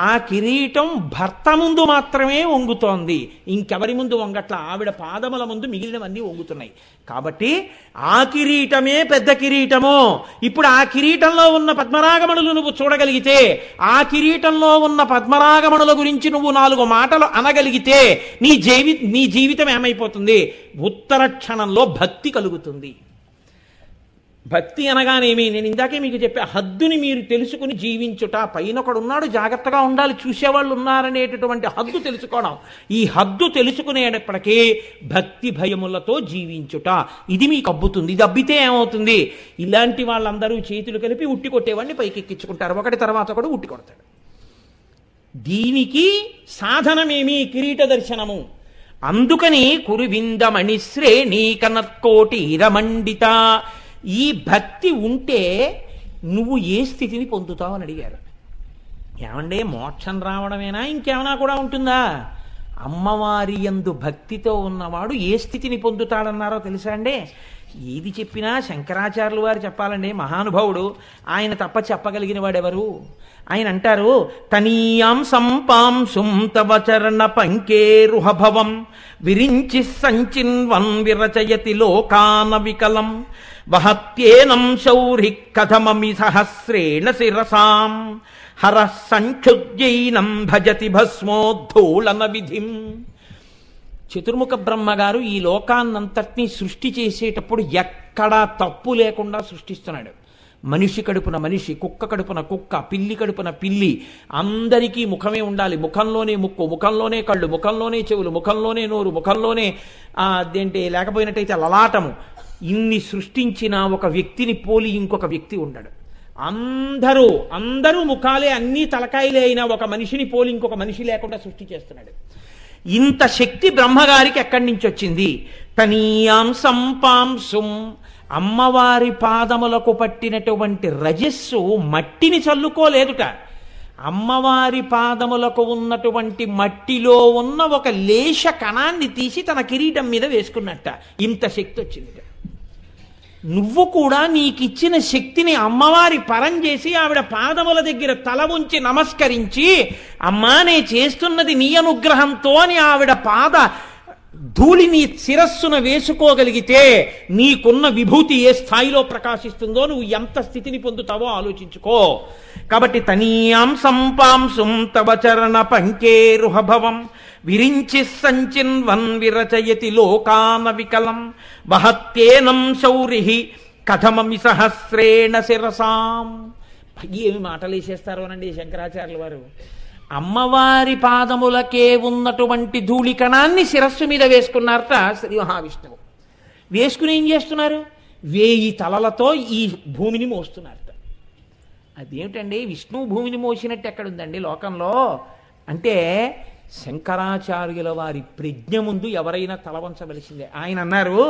[SPEAKER 1] ఆ కిరీటం భర్త ముందు మాత్రమే వంగుతోంది, ఇంకెవరి ముందు వంగట్ల. ఆవిడ పాదముల ముందు మిగిలినవన్నీ వంగుతున్నాయి. కాబట్టి ఆ కిరీటమే పెద్ద కిరీటము. ఇప్పుడు ఆ కిరీటంలో ఉన్న పద్మరాగమణులు నువ్వు చూడగలిగితే, ఆ కిరీటంలో ఉన్న పద్మరాగమణుల గురించి నువ్వు 4 మాటలు అనగలిగితే నీ జీవితం ఏమైపోతుంది? ఉత్తర క్షణంలో భక్తి కలుగుతుంది. భక్తి అనగానేమి? నేను ఇందాకే మీకు చెప్పే హద్దుని మీరు తెలుసుకుని జీవించుట. పైన ఒకడున్నాడు, జాగ్రత్తగా ఉండాలి, చూసేవాళ్ళు ఉన్నారనేటటువంటి హద్దు తెలుసుకోవడం. ఈ హద్దు తెలుసుకునేటప్పటికీ భక్తి భయములతో జీవించుట, ఇది మీకు అబ్బుతుంది. ఇది అబ్బితే ఏమవుతుంది? ఇలాంటి వాళ్ళందరూ చేతులు కలిపి ఉట్టి కొట్టేవాడిని పైకెక్కించుకుంటారు, ఒకటి తర్వాత ఒకడు ఉట్టి కొడతాడు. దీనికి సాధనమేమి? కిరీట దర్శనము. అందుకని కురువిందమణి శ్రేణి కనత్కోటి రమండిత. ఈ భక్తి ఉంటే నువ్వు ఏ స్థితిని పొందుతావు అని అడిగారు. ఏమంటే మోక్షం రావడమేనా, ఇంకేమైనా కూడా ఉంటుందా? అమ్మవారి యందు భక్తితో ఉన్నవాడు ఏ స్థితిని పొందుతాడన్నారో తెలుసా అండి? ఏది చెప్పినా శంకరాచార్యులు వారు చెప్పాలండి, మహానుభావుడు. ఆయన తప్ప చెప్పగలిగిన వాడెవరు? ఆయన అంటారు, తనీయాం సంపాంశుం తవ చరణ పంకేరుహభవం విరించి సంచిన్వన్ విరచయతి లోకాన వికలం వహత్యేనం శౌరి కథమమి సహస్రేణ శిరసాం హర సంక్షుద్యైనం భజతి భస్మోద్ధూళన విధిం. చతుర్ముఖ బ్రహ్మగారు ఈ లోకాన్నంతటినీ సృష్టి చేసేటప్పుడు ఎక్కడా తప్పు లేకుండా సృష్టిస్తున్నాడు. మనిషి కడుపున మనిషి, కుక్క కడుపున కుక్క, పిల్లి కడుపున పిల్లి, అందరికీ ముఖమే ఉండాలి. ముఖంలోనే ముక్కు, ముఖంలోనే కళ్ళు, ముఖంలోనే చెవులు, ముఖంలోనే నోరు, ముఖంలోనే అదేంటి లేకపోయినట్టయితే లలాటము. ఇన్ని సృష్టించిన ఒక వ్యక్తిని పోలి ఇంకొక వ్యక్తి ఉండడు. అందరూ ముఖాలే, అన్ని తలకాయలే అయినా ఒక మనిషిని పోలి ఇంకొక మనిషి లేకుండా సృష్టి చేస్తున్నాడు. ఇంత శక్తి బ్రహ్మగారికి ఎక్కడి నుంచి వచ్చింది? తనీయాం సంపాంసుం, అమ్మవారి పాదములకు పట్టినటువంటి రజస్సు మట్టిని చల్లుకోలేదుట. అమ్మవారి పాదములకు ఉన్నటువంటి మట్టిలో ఉన్న ఒక లేశ కణాన్ని తీసి తన కిరీటం మీద వేసుకున్నట్ట. ఇంత శక్తి వచ్చింది. నువ్వు కూడా నీకిచ్చిన శక్తిని అమ్మవారి పరం చేసి ఆవిడ పాదముల దగ్గర తల ఉంచి నమస్కరించి, అమ్మా నే చేస్తున్నది నీ అనుగ్రహంతో అని ఆవిడ పాద ధూళి నీ శిరస్సున వేసుకోగలిగితే నీకున్న విభూతి ఏ స్థాయిలో ప్రకాశిస్తుందో, నువ్వు ఎంత స్థితిని పొందుతావో ఆలోచించుకో. కాబట్టి తనీయాం సంపాంసుం తవ చరణ పంకేరుహభవం విరించి సంచిన్వన్ విరచయతి లోకాన వికలం వహత్యేనం శౌరిహి కథమమి సహస్రేణ శిరసాం. ఏమి మాటలేసేస్తారోనండి శంకరాచార్యుల వారు. అమ్మవారి పాదములకే ఉన్నటువంటి ధూళికణాన్ని శిరస్సు మీద వేసుకున్నారట శ్రీ మహావిష్ణువు. వేసుకుని ఏం చేస్తున్నారు? 1000 తలలతో ఈ భూమిని మోస్తున్నారట. అదేమిటండి విష్ణువు భూమిని మోసినట్టు ఎక్కడుందండి లోకంలో? అంటే శంకరాచార్యుల వారి ప్రజ్ఞ ముందు ఎవరైనా తలవంచవలసిందే. ఆయన అన్నారు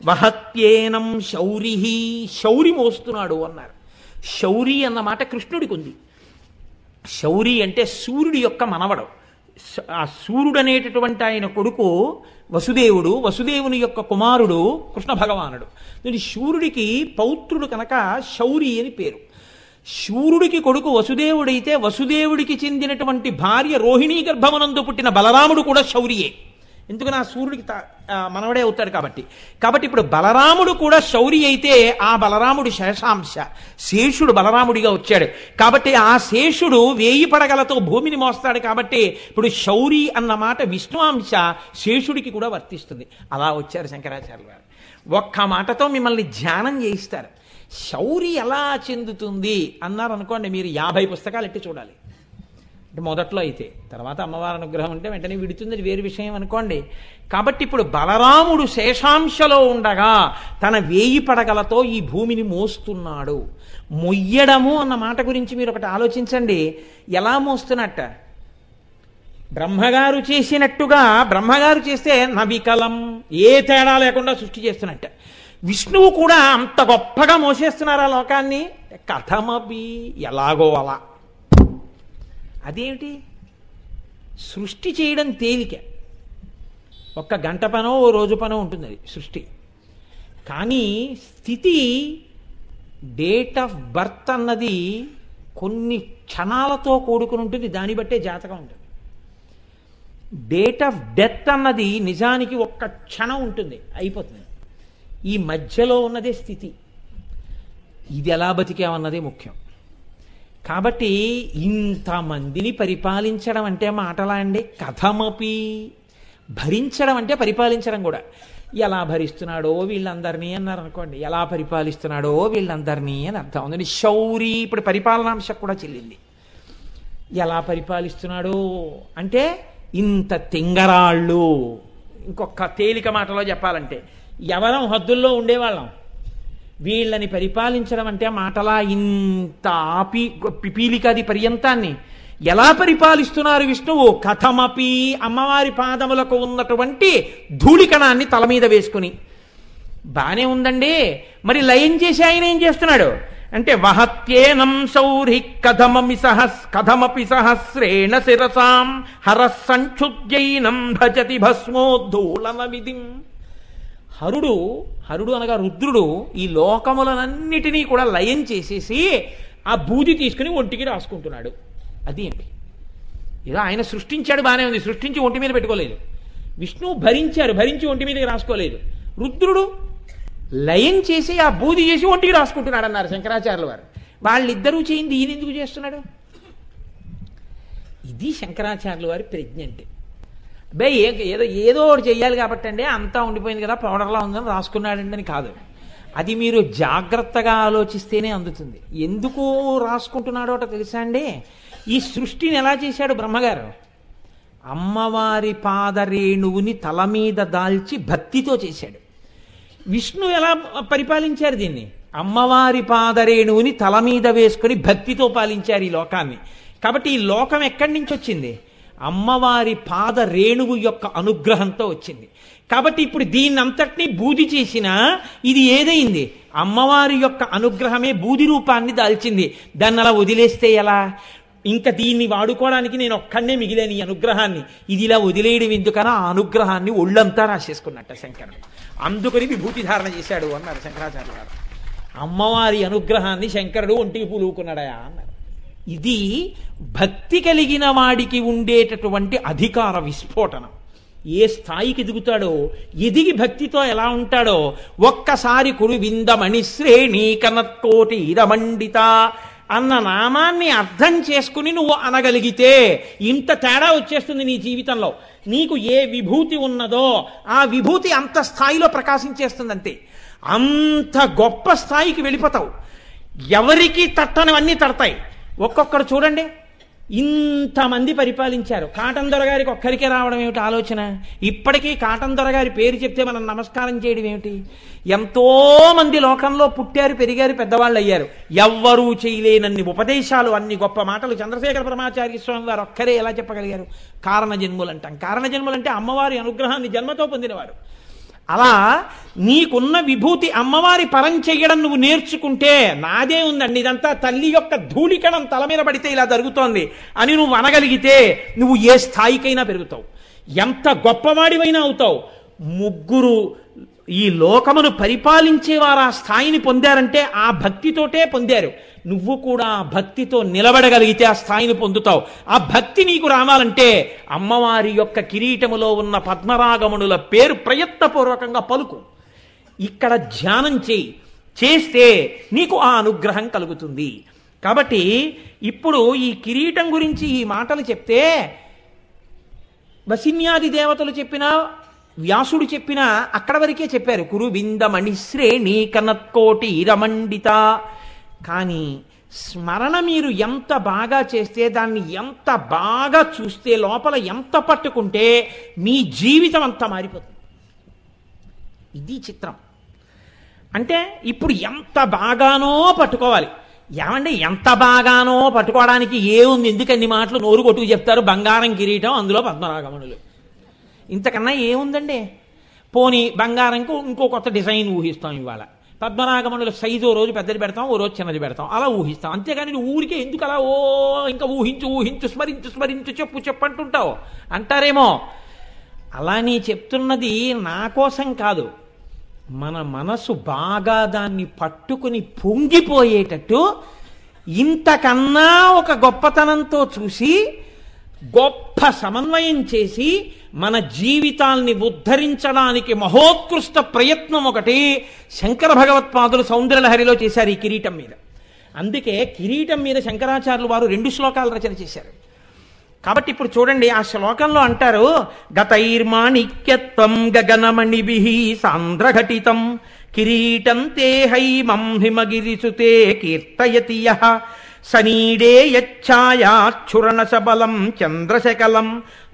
[SPEAKER 1] వహత్యేనం శౌరిహి, శౌరి మోస్తున్నాడు అన్నారు. శౌరి అన్న మాట కృష్ణుడికి ఉంది. శౌరి అంటే సూర్యుడి యొక్క మనవడు. ఆ సూర్యుడు అనేటటువంటి ఆయన కొడుకు వసుదేవుడు, వసుదేవుని యొక్క కుమారుడు కృష్ణ భగవానుడు. సూర్యుడికి పౌత్రుడు కనుక శౌరి అని పేరు. శూరుడికి కొడుకు వసుదేవుడైతే వసుదేవుడికి చెందినటువంటి భార్య రోహిణీ గర్భమునందు పుట్టిన బలరాముడు కూడా శౌరియే. ఎందుకని ఆ సూర్యుడికి మనవడే అవుతాడు కాబట్టి. ఇప్పుడు బలరాముడు కూడా శౌరి అయితే ఆ బలరాముడు శేషాంశ, శేషుడు బలరాముడిగా వచ్చాడు. కాబట్టి ఆ శేషుడు 1000 పడగలతో భూమిని మోస్తాడు. కాబట్టి ఇప్పుడు శౌరి అన్న మాట విష్ణువాంశ శేషుడికి కూడా వర్తిస్తుంది. అలా వచ్చారు శంకరాచార్యులు గారు. ఒక్క మాటతో మిమ్మల్ని ధ్యానం చేయిస్తారు. శౌరి ఎలా చెందుతుంది అన్నారు అనుకోండి, మీరు 50 పుస్తకాలు ఎట్టి చూడాలి. అంటే మొదట్లో అయితే, తర్వాత అమ్మవారి అనుగ్రహం ఉంటే వెంటనే విడుతుంది, అది వేరు విషయం అనుకోండి. కాబట్టి ఇప్పుడు బలరాముడు శేషాంశలో ఉండగా తన 1000 పడగలతో ఈ భూమిని మోస్తున్నాడు. మొయ్యడము అన్న మాట గురించి మీరు ఒకటి ఆలోచించండి. ఎలా మోస్తున్నట్ట? బ్రహ్మగారు చేసినట్టుగా, బ్రహ్మగారు చేస్తే నవికలం, ఏ తేడా లేకుండా సృష్టి చేస్తున్నట్ట. విష్ణువు కూడా అంత గొప్పగా మోసేస్తున్నారా లోకాన్ని? కథమపి, ఎలాగో అలా. అదేమిటి? సృష్టి చేయడం తేలిక, 1 గంట పనో ఓ రోజు పనో ఉంటుంది అది సృష్టి. కానీ స్థితి, డేట్ ఆఫ్ బర్త్ అన్నది కొన్ని క్షణాలతో కూడుకుని ఉంటుంది. దాన్ని బట్టే జాతకం ఉంటుంది. డేట్ ఆఫ్ డెత్ అన్నది నిజానికి 1 క్షణం ఉంటుంది, అయిపోతుంది. ఈ మధ్యలో ఉన్నదే స్థితి. ఇది ఎలా బతికామన్నదే ముఖ్యం. కాబట్టి ఇంతమందిని పరిపాలించడం అంటే మాటలా అండి? కథమపి, భరించడం అంటే పరిపాలించడం కూడా. ఎలా భరిస్తున్నాడో వీళ్ళందరినీ అన్నారు అనుకోండి, ఎలా పరిపాలిస్తున్నాడో వీళ్ళందరినీ అని అర్థం ఉందండి. శౌరి ఇప్పుడు పరిపాలనాంశ కూడా చెల్లింది. ఎలా పరిపాలిస్తున్నాడో అంటే ఇంత తింగరాళ్ళు. ఇంకొక తేలిక మాటలో చెప్పాలంటే ఎవరం హద్దుల్లో ఉండేవాళ్ళం. వీళ్ళని పరిపాలించడం అంటే మాటలా ఇంత పిపీలికాది పర్యంతాన్ని ఎలా పరిపాలిస్తున్నారు విష్ణువు? కథమపి, అమ్మవారి పాదములకు ఉన్నటువంటి ధూళికణాన్ని తల మీద వేసుకుని. బానే ఉందండి. మరి లయం చేసి ఆయన ఏం చేస్తున్నాడు అంటే వహత్యేనం శౌరి కథమపి సహస్రేణ శిరసాం హరస్సంక్షుద్యైనం భజతి భస్మోద్ధూళన విధిం. హరుడు అనగా రుద్రుడు ఈ లోకములనన్నిటినీ కూడా లయం చేసేసి ఆ బూది తీసుకుని ఒంటికి రాసుకుంటున్నాడు. అది ఏంటి? ఏదో ఆయన సృష్టించాడు, బాగానే ఉంది, సృష్టించి ఒంటి మీద పెట్టుకోలేదు. విష్ణువు భరించి ఒంటి మీదకి రాసుకోలేదు. రుద్రుడు లయం చేసి ఆ బూది చేసి ఒంటికి రాసుకుంటున్నాడు అన్నారు శంకరాచార్యుల వారు. వాళ్ళిద్దరూ చేయింది ఈయన ఎందుకు చేస్తున్నాడు? ఇది శంకరాచార్యుల వారి ప్రజ్ఞ అంటే. బే ఏదో ఏదో ఒకటి చెయ్యాలి కాబట్టి అండి, అంతా ఉండిపోయింది కదా పౌడర్లా ఉందని రాసుకున్నాడండి అని కాదు. అది మీరు జాగ్రత్తగా ఆలోచిస్తేనే అందుతుంది. ఎందుకు రాసుకుంటున్నాడోట తెలుసా అండి? ఈ సృష్టిని ఎలా చేశాడు బ్రహ్మగారు? అమ్మవారి పాదరేణువుని తల మీద దాల్చి భక్తితో చేశాడు. విష్ణు ఎలా పరిపాలించారు దీన్ని? అమ్మవారి పాదరేణువుని తల మీద వేసుకుని భక్తితో పాలించారు ఈ లోకాన్ని. కాబట్టి ఈ లోకం ఎక్కడి నుంచి వచ్చింది? అమ్మవారి పాద రేణువు యొక్క అనుగ్రహంతో వచ్చింది. కాబట్టి ఇప్పుడు దీన్నంతటినీ బూది చేసినా ఇది ఏదైంది? అమ్మవారి యొక్క అనుగ్రహమే బూది రూపాన్ని దాల్చింది. దాన్ని అలా వదిలేస్తే ఎలా? ఇంకా దీన్ని వాడుకోవడానికి నేను ఒక్కడే మిగిలేని ఈ అనుగ్రహాన్ని, ఇది ఇలా వదిలేయడం ఎందుకన్నా ఆ అనుగ్రహాన్ని ఒళ్ళంతా రాసేసుకున్నట్ట శంకరుడు. అందుకని విభూతి ధారణ చేశాడు అన్నారు శంకరాచార్య గారు. అమ్మవారి అనుగ్రహాన్ని శంకరుడు ఒంటికి పులుకున్నాడయా అన్నారు. ఇది భక్తి కలిగిన వాడికి ఉండేటటువంటి అధికార విస్ఫోటనం. ఏ స్థాయికి ఎదుగుతాడో, ఎదిగి భక్తితో ఎలా ఉంటాడో ఒక్కసారి కురు విందమణి శ్రేణి కనత్కోటి ఇరమండిత అన్న నామాన్ని అర్థం చేసుకుని నువ్వు అనగలిగితే ఇంత తేడా వచ్చేస్తుంది నీ జీవితంలో. నీకు ఏ విభూతి ఉన్నదో ఆ విభూతి అంత స్థాయిలో ప్రకాశించేస్తుంది అంతే. అంత గొప్ప స్థాయికి వెళ్ళిపోతావు. ఎవరికి తట్టనివన్నీ తడతాయి. ఒక్కొక్కరు చూడండి, ఇంతమంది పరిపాలించారు. కాటన్ దొరగారికి ఒక్కరికే రావడం ఏమిటి ఆలోచన? ఇప్పటికీ కాటన్ దొరగారి పేరు చెప్తే మనం నమస్కారం చేయడం ఏమిటి? ఎంతో మంది లోకంలో పుట్టారు, పెరిగారు, పెద్దవాళ్ళు అయ్యారు. ఎవ్వరూ చేయలేనన్ని ఉపదేశాలు, అన్ని గొప్ప మాటలు చంద్రశేఖర పరమాచార్య స్వామి వారు ఒక్కరే ఎలా చెప్పగలిగారు? కారణ జన్ములు అంటాం. కారణ జన్ములు అంటే అమ్మవారి అనుగ్రహాన్ని జన్మతో పొందినవారు. అలా నీకున్న విభూతి అమ్మవారి పరం చెయ్యడం నువ్వు నేర్చుకుంటే, నాదే ఉందండి ఇదంతా తల్లి యొక్క ధూళికణం తల మీద పడితే ఇలా జరుగుతోంది అని నువ్వు అనగలిగితే నువ్వు ఏ స్థాయికైనా పెరుగుతావు, ఎంత గొప్పవాడివైనా అవుతావు. ముగ్గురు ఈ లోకమును పరిపాలించేవారు ఆ స్థాయిని పొందారంటే ఆ భక్తితోటే పొందారు. నువ్వు కూడా భక్తితో నిలబడగలిగితే ఆ స్థాయిని పొందుతావు. ఆ భక్తి నీకు రావాలంటే అమ్మవారి యొక్క కిరీటములో ఉన్న పద్మరాగమునుల పేరు ప్రయత్నపూర్వకంగా పలుకు. ఇక్కడ ధ్యానం చేస్తే నీకు ఆ అనుగ్రహం కలుగుతుంది. కాబట్టి ఇప్పుడు ఈ కిరీటం గురించి ఈ మాటలు చెప్తే వసిన్యాది దేవతలు చెప్పినా వ్యాసుడు చెప్పినా అక్కడ వరకే చెప్పారు. కురు విందమణి శ్రేణి కనత్కోటి రమండిత. కానీ స్మరణ మీరు ఎంత బాగా చేస్తే, దాన్ని ఎంత బాగా చూస్తే, లోపల ఎంత పట్టుకుంటే మీ జీవితం అంతా మారిపోతుంది. ఇది చిత్రం. అంటే ఇప్పుడు ఎంత బాగానో పట్టుకోవాలి. ఏమండి ఎంత బాగానో పట్టుకోవడానికి ఏముంది? ఎందుకన్ని మాటలు నోరు కొట్టుకు చెప్తారు? బంగారం కిరీటం, అందులో పద్మరాగమణులు, ఇంతకన్నా ఏముందండి? పోనీ బంగారంకు ఇంకో కొత్త డిజైన్ ఊహిస్తాం. ఇవాళ పద్మరాగమణుల సైజు ఓ రోజు పెద్దది పెడతాం, ఓ రోజు చిన్నది పెడతాం, అలా ఊహిస్తాం. అంతేగాని నువ్వు ఊరికే ఎందుకు అలా ఇంకా ఊహించు స్మరించు చెప్పు అంటుంటావు అంటారేమో. అలా నీ చెప్తున్నది నా కోసం కాదు, మన మనసు బాగా దాన్ని పట్టుకుని పొంగిపోయేటట్టు ఇంతకన్నా ఒక గొప్పతనంతో చూసి గొప్ప సమన్వయం చేసి మన జీవితాల్ని ఉద్ధరించడానికి మహోత్కృష్ట ప్రయత్నం ఒకటి శంకర భగవత్పాదులు సౌందర్యలహరిలో చేశారు ఈ కిరీటం మీద. అందుకే కిరీటం మీద శంకరాచార్యులు వారు 2 శ్లోకాలు రచన చేశారు. కాబట్టి ఇప్పుడు చూడండి, ఆ శ్లోకంలో అంటారు, గతైర్మాణిక్యత్వం గగనమణిభిః సాంద్రఘటితం కిరీటం తే హైమం హిమగిరిసుతే కీర్తయతి యః సనీడే యచ్ఛాయాచ్ఛురణ సబలం చంద్రశకలం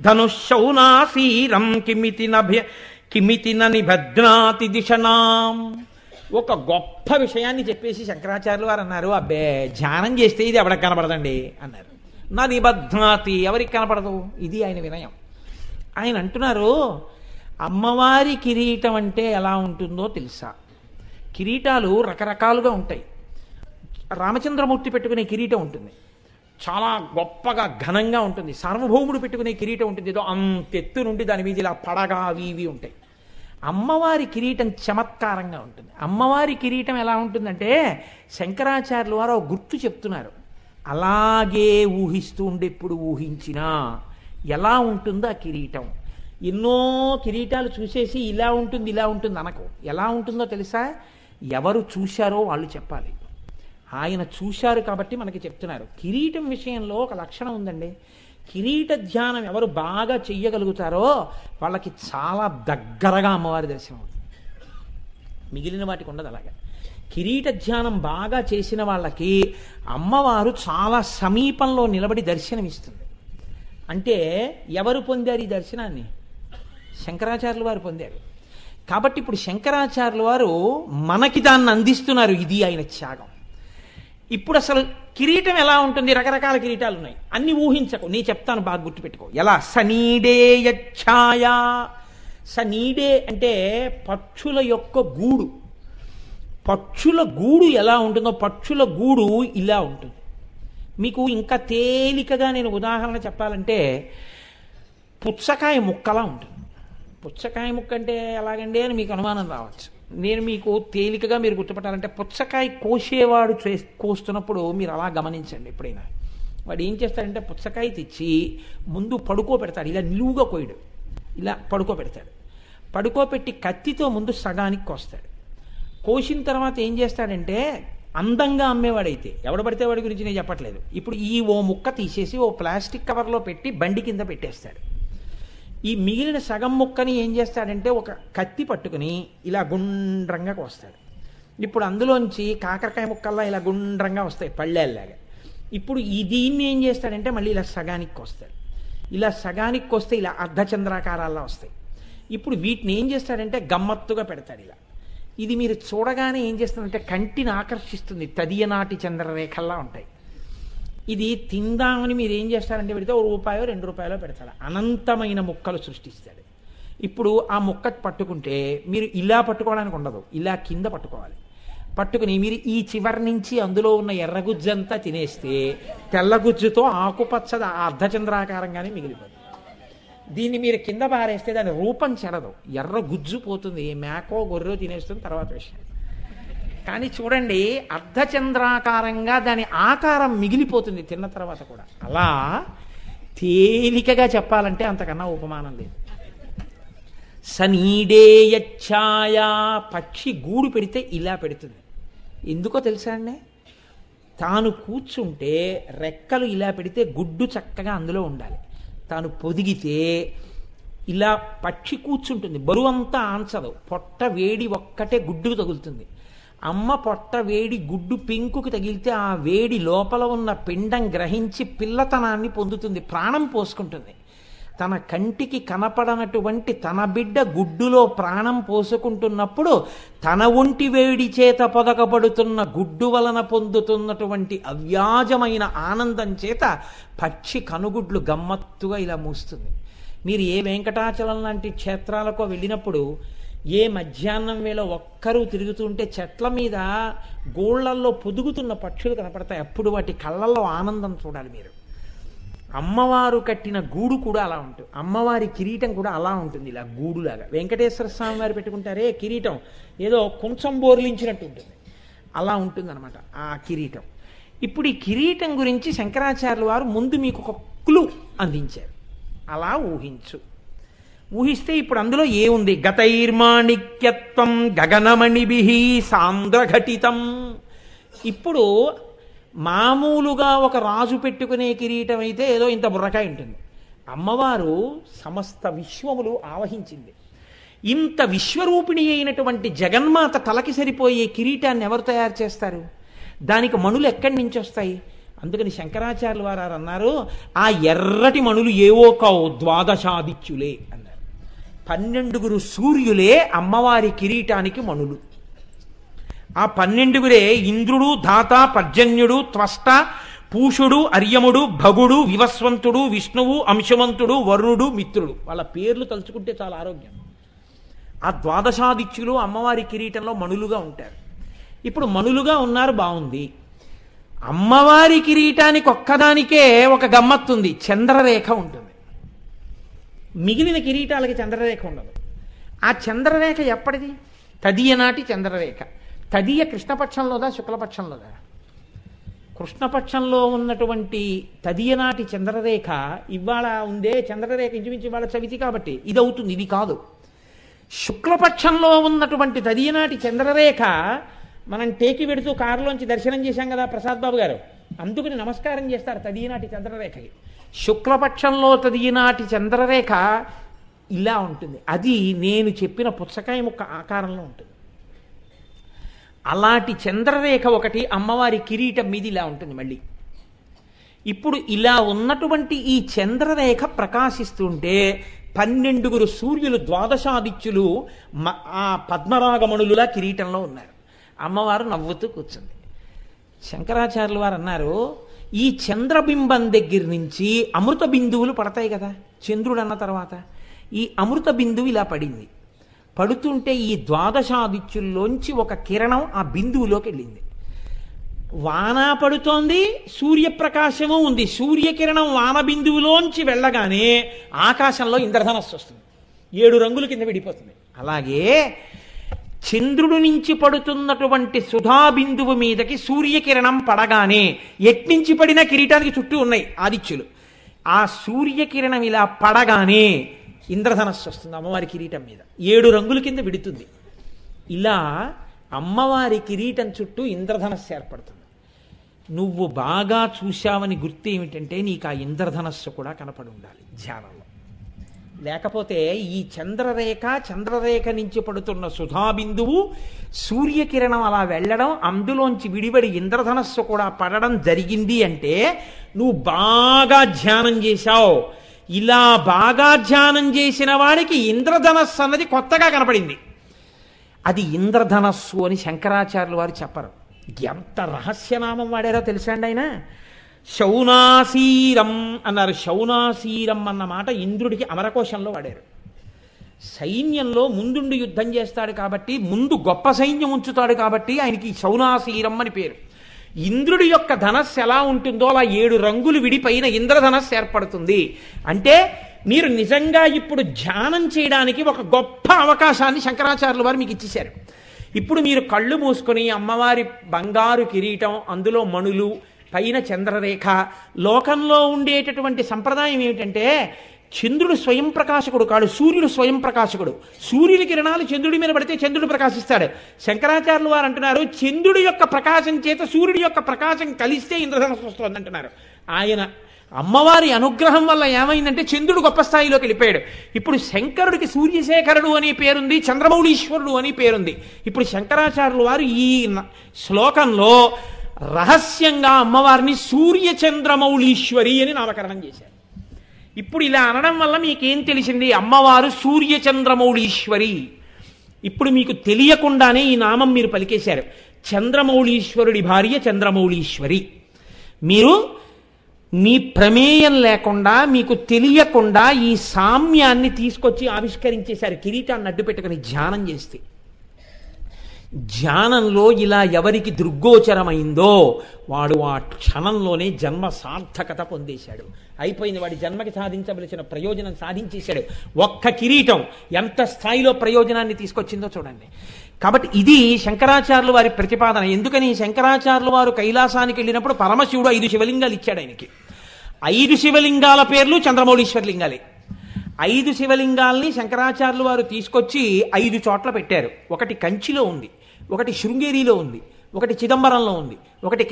[SPEAKER 1] ధనుశౌనాసీరం కిమితి నిభద్నాతి దిశనాం. ఒక గొప్ప విషయాన్ని చెప్పేసి శంకరాచార్యులు వారు అన్నారు, అబ్బే ధ్యానం చేస్తే ఇది ఎవరికి కనపడదండి అన్నారు. నా నిబధ్నాతి, ఎవరికి కనపడదు. ఇది ఆయన వినయం. ఆయన అంటున్నారు, అమ్మవారి కిరీటం అంటే ఎలా ఉంటుందో తెలుసా? కిరీటాలు రకరకాలుగా ఉంటాయి. రామచంద్రమూర్తి పెట్టుకునే కిరీటం ఉంటుంది, చాలా గొప్పగా ఘనంగా ఉంటుంది. సార్వభౌముడు పెట్టుకునే కిరీటం ఉంటుంది, ఏదో అంతెత్తు నుండి దాని మీద ఇలా పడగా అవి ఇవి ఉంటాయి. అమ్మవారి కిరీటం చమత్కారంగా ఉంటుంది. అమ్మవారి కిరీటం ఎలా ఉంటుందంటే శంకరాచార్యులు వారు గుర్తు చెప్తున్నారు, అలాగే ఊహిస్తూ ఉండి ఎప్పుడు ఊహించినా ఎలా ఉంటుందో ఆ కిరీటం. ఎన్నో కిరీటాలు చూసేసి ఇలా ఉంటుంది అనకు. ఎలా ఉంటుందో తెలుసా? ఎవరు చూశారో వాళ్ళు చెప్పాలి. ఆయన చూశారు కాబట్టి మనకి చెప్తున్నారు. కిరీటం విషయంలో ఒక లక్షణం ఉందండి. కిరీట ధ్యానం ఎవరు బాగా చెయ్యగలుగుతారో వాళ్ళకి చాలా దగ్గరగా అమ్మవారి దర్శనం అవుతుంది. మిగిలిన వాటికి ఉండదు అలాగా. కిరీట ధ్యానం బాగా చేసిన వాళ్ళకి అమ్మవారు చాలా సమీపంలో నిలబడి దర్శనమిస్తుంది. అంటే ఎవరు పొందారు ఈ దర్శనాన్ని? శంకరాచార్యులు వారు పొందారు. కాబట్టి ఇప్పుడు శంకరాచార్యులు వారు మనకి దాన్ని అందిస్తున్నారు. ఇది ఆయన త్యాగం. ఇప్పుడు అసలు కిరీటం ఎలా ఉంటుంది? రకరకాల కిరీటాలు ఉన్నాయి. అన్ని ఊహించకు, నేను చెప్తాను, బాగా గుర్తుపెట్టుకో. ఎలా? సనీడే యచ్ఛాయ. సనీడే అంటే పక్షుల యొక్క గూడు. పక్షుల గూడు ఎలా ఉంటుందో, పక్షుల గూడు ఇలా ఉంటుంది. మీకు ఇంకా తేలికగా నేను ఉదాహరణ చెప్పాలంటే పుచ్చకాయ ముక్కలా ఉంటుంది. పుచ్చకాయ ముక్క అంటే ఎలాగండి అని మీకు అనుమానం రావచ్చు. నేను మీకు తేలికగా మీరు గుర్తుపట్టాలంటే, పుచ్చకాయ కోసేవాడు కోస్తున్నప్పుడు మీరు అలా గమనించండి. ఎప్పుడైనా వాడు ఏం చేస్తాడంటే పుచ్చకాయ తెచ్చి ముందు పడుకోబెడతాడు. ఇలా నిలువుగా కోయడు, ఇలా పడుకోబెడతాడు. పడుకోబెట్టి కత్తితో ముందు సగానికి కోస్తాడు. కోసిన తర్వాత ఏం చేస్తాడంటే, అందంగా అమ్మేవాడైతే, ఎవడు పడితే వాడి గురించి నేను చెప్పట్లేదు, ఇప్పుడు ఓ ముక్క తీసేసి ఓ ప్లాస్టిక్ కవర్లో పెట్టి బండి కింద పెట్టేస్తాడు. ఈ మిగిలిన సగం ముక్కని ఏం చేస్తాడంటే ఒక కత్తి పట్టుకుని ఇలా గుండ్రంగా కోస్తాడు. ఇప్పుడు అందులోంచి కాకరకాయ ముక్కల్లా ఇలా గుండ్రంగా వస్తాయి పళ్ళేలాగా. ఇప్పుడు దీన్ని ఏం చేస్తాడంటే మళ్ళీ ఇలా సగానికి కోస్తాడు. ఇలా సగానికి కోస్తే ఇలా అర్ధచంద్రాకారాల్లో వస్తాయి. ఇప్పుడు వీటిని ఏం చేస్తాడంటే గమ్మత్తుగా పెడతాడు ఇలా. ఇది మీరు చూడగానే ఏం చేస్తుందంటే కంటిని ఆకర్షిస్తుంది. తదియనాటి చంద్రరేఖల్లా ఉంటాయి. ఇది తిందామని మీరు ఏం చేస్తారంటే పెడితే ₹1 ₹2 పెడతాడు. అనంతమైన ముక్కలు సృష్టిస్తాడు. ఇప్పుడు ఆ ముక్క పట్టుకుంటే మీరు ఇలా పట్టుకోవడానికి ఉండదు, ఇలా కింద పట్టుకోవాలి. పట్టుకుని మీరు ఈ చివరి నుంచి అందులో ఉన్న ఎర్రగుజ్జంతా తినేస్తే తెల్లగుజ్జుతో ఆకుపచ్చ అర్ధచంద్రాకారంగానే మిగిలిపోతుంది. దీన్ని మీరు కింద పారేస్తే దాని రూపం చెడదు, ఎర్ర గుజ్జు పోతుంది. మేకో గొర్రెో తినేస్తుంది, తర్వాత విషయం. కానీ చూడండి, అర్ధచంద్రాకారంగా దాని ఆకారం మిగిలిపోతుంది తిన్న తర్వాత కూడా. అలా తేలికగా చెప్పాలంటే అంతకన్నా ఉపమానం లేదు. సనీడే యచ్ఛాయ. పక్షి గూడు పెడితే ఇలా పెడుతుంది. ఎందుకో తెలుసా అండి? తాను కూర్చుంటే రెక్కలు ఇలా పెడితే గుడ్డు చక్కగా అందులో ఉండాలి. తాను పొదిగితే ఇలా పక్షి కూర్చుంటుంది, బరువంతా ఆంచదు. పొట్ట వేడి ఒక్కటే గుడ్డుకు తగులుతుంది. అమ్మ పొట్ట వేడి గుడ్డు పెంకుకి తగిలితే ఆ వేడి లోపల ఉన్న పిండం గ్రహించి పిల్లతనాన్ని పొందుతుంది, ప్రాణం పోసుకుంటుంది. తన కంటికి కనపడనటువంటి తన బిడ్డ గుడ్డులో ప్రాణం పోసుకుంటున్నప్పుడు తన ఒంటి వేడి చేత పొదగబడుతున్న గుడ్డు వలన పొందుతున్నటువంటి అవ్యాజమైన ఆనందం చేత పక్షి కనుగుడ్లు గమ్మత్తుగా ఇలా మూస్తుంది. మీరు ఏ వెంకటాచలం లాంటి క్షేత్రాలకో వెళ్ళినప్పుడు ఏ మధ్యాహ్నం వేళ ఒక్కరూ తిరుగుతుంటే చెట్ల మీద గోళ్లల్లో పొదుగుతున్న పక్షులు కనపడతాయి. అప్పుడు వాటి కళ్ళల్లో ఆనందం చూడాలి మీరు. అమ్మవారు కట్టిన గూడు కూడా అలా ఉంటుంది. అమ్మవారి కిరీటం కూడా అలా ఉంటుంది, ఇలా గూడులాగా. వెంకటేశ్వర స్వామి వారు పెట్టుకుంటారే కిరీటం, ఏదో కొంచెం బోర్లించినట్టు ఉంటుంది, అలా ఉంటుందన్నమాట ఆ కిరీటం. ఇప్పుడు ఈ కిరీటం గురించి శంకరాచార్యుల వారు ముందు మీకు ఒక క్లూ అందించారు. అలా ఊహిస్తే ఇప్పుడు అందులో ఏముంది? గతైర్మాణిక్యత్వం గగనమణిభిః సాంద్రఘటితం. ఇప్పుడు మామూలుగా ఒక రాజు పెట్టుకునే కిరీటం అయితే ఏదో ఇంత బుర్రకాయ ఉంటుంది. అమ్మవారు సమస్త విశ్వములు ఆవహించింది. ఇంత విశ్వరూపిణి అయినటువంటి జగన్మాత తలకి సరిపోయే కిరీటాన్ని ఎవరు తయారు చేస్తారు? దానికి మణులు ఎక్కడి నుంచి వస్తాయి? అందుకని శంకరాచార్యుల వారు అన్నారు, ఆ ఎర్రటి మణులు ఏవో కావు, ద్వాదశాదిత్యులే అన్నారు. 12 సూర్యులే అమ్మవారి కిరీటానికి మణులు. ఆ 12 ఇంద్రుడు, ధాత, పర్జన్యుడు, త్వష్ట, పూషుడు, అర్యముడు, భగుడు, వివస్వంతుడు, విష్ణువు, అంశవంతుడు, వరుణుడు, మిత్రుడు. వాళ్ళ పేర్లు తలుచుకుంటే చాలా ఆరోగ్యం. ఆ ద్వాదశాదిత్యులు అమ్మవారి కిరీటంలో మణులుగా ఉంటారు. ఇప్పుడు మణులుగా ఉన్నారు, బాగుంది. అమ్మవారి కిరీటానికి ఒక్కదానికే ఒక గమ్మత్తుంది, చంద్రరేఖ ఉంటుంది. మిగిలిన కిరీటాలకి చంద్రరేఖ ఉండదు. ఆ చంద్రరేఖ ఎప్పటిది? తదియనాటి చంద్రరేఖ. తదియ కృష్ణపక్షంలోదా శుక్లపక్షంలోదా? కృష్ణపక్షంలో ఉన్నటువంటి తదియనాటి చంద్రరేఖ ఇవాళ ఉందే చంద్రరేఖ ఇంచుమించు ఇవాళ చవితి కాబట్టి ఇది అవుతుంది, ఇది కాదు. శుక్లపక్షంలో ఉన్నటువంటి తదియనాటి చంద్రరేఖ మనం టేకి పెడుతూ కారులోంచి దర్శనం చేశాం కదా ప్రసాద్ బాబు గారు, అందుకని నమస్కారం చేస్తారు తదియనాటి చంద్రరేఖకి. శుక్లపక్షంలో తదినాటి చంద్రరేఖ ఇలా ఉంటుంది. అది నేను చెప్పిన పుచ్చకాయ ముక్క ఆకారంలో ఉంటుంది. అలాంటి చంద్రరేఖ ఒకటి అమ్మవారి కిరీటం మీద ఇలా ఉంటుంది. మళ్ళీ ఇప్పుడు ఇలా ఉన్నటువంటి ఈ చంద్రరేఖ ప్రకాశిస్తుంటే 12 సూర్యులు ద్వాదశాదిత్యులు ఆ పద్మరాగమణులులా కిరీటంలో ఉన్నారు. అమ్మవారు నవ్వుతూ కూర్చుంది. శంకరాచార్యులు వారు అన్నారు, ఈ చంద్రబింబం దగ్గర నుంచి అమృత బిందువులు పడతాయి కదా చంద్రుడు అన్న తర్వాత. ఈ అమృత బిందువు ఇలా పడింది. పడుతుంటే ఈ ద్వాదశాదిత్యుల్లోంచి ఒక కిరణం ఆ బిందువులోకి వెళ్ళింది. వాన పడుతోంది, సూర్యప్రకాశము ఉంది. సూర్యకిరణం వాన బిందువులోంచి వెళ్ళగానే ఆకాశంలో ఇంద్రధనస్సు వస్తుంది. 7 రంగుల కింద విడిపోతుంది. అలాగే చంద్రుడి నుంచి పడుతున్నటువంటి సుధా బిందువు మీదకి సూర్యకిరణం పడగానే ఎట్నుంచి పడిన కిరీటానికి చుట్టూ ఉన్నాయి ఆదిత్యులు. ఆ సూర్యకిరణం ఇలా పడగానే ఇంద్రధనస్సు వస్తుంది అమ్మవారి కిరీటం మీద. 7 రంగుల కింద విడుతుంది. ఇలా అమ్మవారి కిరీటం చుట్టూ ఇంద్రధనస్సు ఏర్పడుతుంది. నువ్వు బాగా చూశావని గుర్తు ఏమిటంటే నీకు ఆ ఇంద్రధనస్సు కూడా కనపడి ఉండాలి ధ్యానంలో. లేకపోతే ఈ చంద్రరేఖ నుంచి పడుతున్న సుధాబిందువు సూర్యకిరణం అలా వెళ్ళడం, అందులోంచి విడిబడి ఇంద్రధనస్సు కూడా పడడం జరిగింది అంటే నువ్వు బాగా ధ్యానం చేశావు. ఇలా బాగా ధ్యానం చేసిన వాడికి ఇంద్రధనస్సు అన్నది కొత్తగా కనపడింది. అది ఇంద్రధనస్సు అని శంకరాచార్యులు వారు చెప్పరు. ఎంత రహస్యనామం వాడారో తెలుసండి ఆయన. శౌనాసీరం అన్నారు. శౌనాసీరం అన్న మాట ఇంద్రుడికి అమరకోశంలో వాడారు. సైన్యంలో ముందుండి యుద్ధం చేస్తాడు కాబట్టి, ముందు గొప్ప సైన్యం ఉంచుతాడు కాబట్టి ఆయనకి శౌనాసీరం అని పేరు. ఇంద్రుడి యొక్క ధనస్సు ఎలా ఉంటుందో అలా 7 రంగులు విడిపైన ఇంద్రధనస్సు ఏర్పడుతుంది. అంటే మీరు నిజంగా ఇప్పుడు ధ్యానం చేయడానికి ఒక గొప్ప అవకాశాన్ని శంకరాచార్యుల వారు మీకు ఇచ్చేశారు. ఇప్పుడు మీరు కళ్ళు మూసుకొని అమ్మవారి బంగారు కిరీటం, అందులో మణులు, పైన చంద్రరేఖ. లోకంలో ఉండేటటువంటి సంప్రదాయం ఏమిటంటే చంద్రుడు స్వయం ప్రకాశకుడు కాడు, సూర్యుడు స్వయం ప్రకాశకుడు. సూర్యుని కిరణాలు చంద్రుడి మీద పడితే చంద్రుడు ప్రకాశిస్తాడు. శంకరాచార్యులు వారు అంటున్నారు చంద్రుడి యొక్క ప్రకాశం చేత సూర్యుడి యొక్క ప్రకాశం కలిస్తే ఇంద్రధనస్సు వస్తుంది అంటున్నారు. ఆయన అమ్మవారి అనుగ్రహం వల్ల ఏమైందంటే చంద్రుడు గొప్ప స్థాయిలోకి వెళ్ళిపోయాడు. ఇప్పుడు శంకరుడికి సూర్యశేఖరుడు అని పేరుంది, చంద్రమౌళీశ్వరుడు అని పేరుంది. ఇప్పుడు శంకరాచార్యులు వారు ఈ శ్లోకంలో రహస్యంగా అమ్మవారిని సూర్యచంద్రమౌళీశ్వరి అని నామకరణం చేశారు. ఇప్పుడు ఇలా అనడం వల్ల మీకేం తెలిసింది? అమ్మవారు సూర్యచంద్రమౌళీశ్వరి. ఇప్పుడు మీకు తెలియకుండానే ఈ నామం మీరు పలికేశారు. చంద్రమౌళీశ్వరుడి భార్య చంద్రమౌళీశ్వరి. మీరు మీ ప్రమేయం లేకుండా, మీకు తెలియకుండా ఈ సామ్యాన్ని తీసుకొచ్చి ఆవిష్కరించేశారు కిరీటాన్ని అడ్డు పెట్టుకుని ధ్యానం చేస్తే. ధ్యానంలో ఇలా ఎవరికి దృగ్గోచరమైందో వాడు ఆ క్షణంలోనే జన్మ సార్థకత పొందేశాడు. అయిపోయింది, వాడి జన్మకి సాధించవలసిన ప్రయోజనం సాధించేశాడు. ఒక్క కిరీటం ఎంత స్థాయిలో ప్రయోజనాన్ని తీసుకొచ్చిందో చూడండి. కాబట్టి ఇది శంకరాచార్యులు వారి ప్రతిపాదన. ఎందుకని శంకరాచార్యులు వారు కైలాసానికి వెళ్ళినప్పుడు పరమశివుడు 5 శివలింగాలు ఇచ్చాడు ఆయనకి. 5 శివలింగాల పేర్లు చంద్రమౌళీశ్వర లింగాలే. 5 శివలింగాల్ని శంకరాచార్యులు వారు తీసుకొచ్చి 5 చోట్ల పెట్టారు. ఒకటి కంచిలో ఉంది, ఒకటి శృంగేరిలో ఉంది, ఒకటి చిదంబరంలో ఉంది, ఒకటి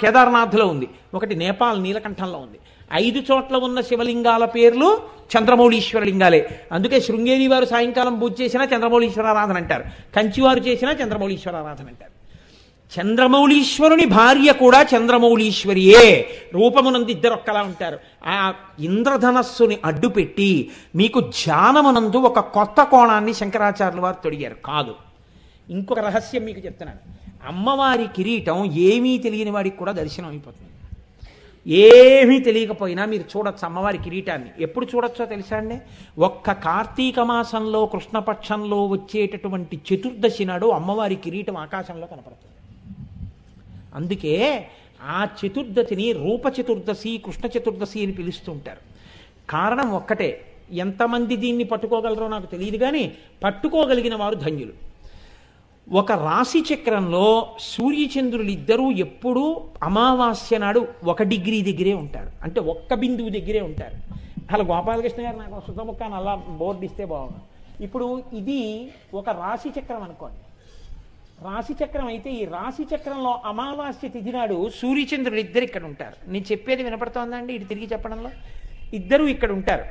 [SPEAKER 1] కేదార్నాథ్లో ఉంది, ఒకటి నేపాల్ నీలకంఠంలో ఉంది. 5 చోట్ల ఉన్న శివలింగాల పేర్లు చంద్రమౌళీశ్వర లింగాలే. అందుకే శృంగేరి వారు సాయంకాలం పూజ చేసినా చంద్రమౌళీశ్వర ఆరాధన అంటారు, కంచివారు చేసినా చంద్రమౌళీశ్వర ఆరాధన అంటారు. చంద్రమౌళీశ్వరుని భార్య కూడా చంద్రమౌళీశ్వరియే. రూపమునందు ఇద్దరు ఒక్కలా ఉంటారు. ఆ ఇంద్రధనస్సుని అడ్డుపెట్టి మీకు ధ్యానమునందు ఒక కొత్త కోణాన్ని శంకరాచార్యులు వారు తొడిగారు. కాదు, ఇంకొక రహస్యం మీకు చెప్తున్నాను. అమ్మవారి కిరీటం ఏమీ తెలియని వాడికి కూడా దర్శనం అయిపోతుంది. ఏమీ తెలియకపోయినా మీరు చూడొచ్చు అమ్మవారి కిరీటాన్ని. ఎప్పుడు చూడొచ్చో తెలుసా అండి? ఒక్క కార్తీక మాసంలో కృష్ణపక్షంలో వచ్చేటటువంటి చతుర్దశి నాడు అమ్మవారి కిరీటం ఆకాశంలో కనపడుతుంది. అందుకే ఆ చతుర్దశిని రూప చతుర్దశి, కృష్ణ చతుర్దశి అని పిలుస్తుంటారు. కారణం ఒక్కటే, ఎంతమంది దీన్ని పట్టుకోగలరో నాకు తెలియదు కానీ పట్టుకోగలిగిన వారు ధన్యులు. ఒక రాశి చక్రంలో సూర్యచంద్రులు ఇద్దరూ ఎప్పుడూ అమావాస్య నాడు 1 డిగ్రీ దగ్గరే ఉంటారు. అంటే 1 బిందువు దగ్గరే ఉంటారు. అలా గోపాలకృష్ణ గారు నాకు సుతముఖాన్ని అలా బోర్డు ఇస్తే బాగుంది. ఇప్పుడు ఇది ఒక రాశి చక్రం అనుకోండి. రాశి చక్రం అయితే ఈ రాశి చక్రంలో అమావాస్య తిథి నాడు సూర్యచంద్రులు ఇద్దరు ఇక్కడ ఉంటారు. నేను చెప్పేది వినపడుతోందండి? ఇటు తిరిగి చెప్పడంలో ఇద్దరు ఇక్కడ ఉంటారు.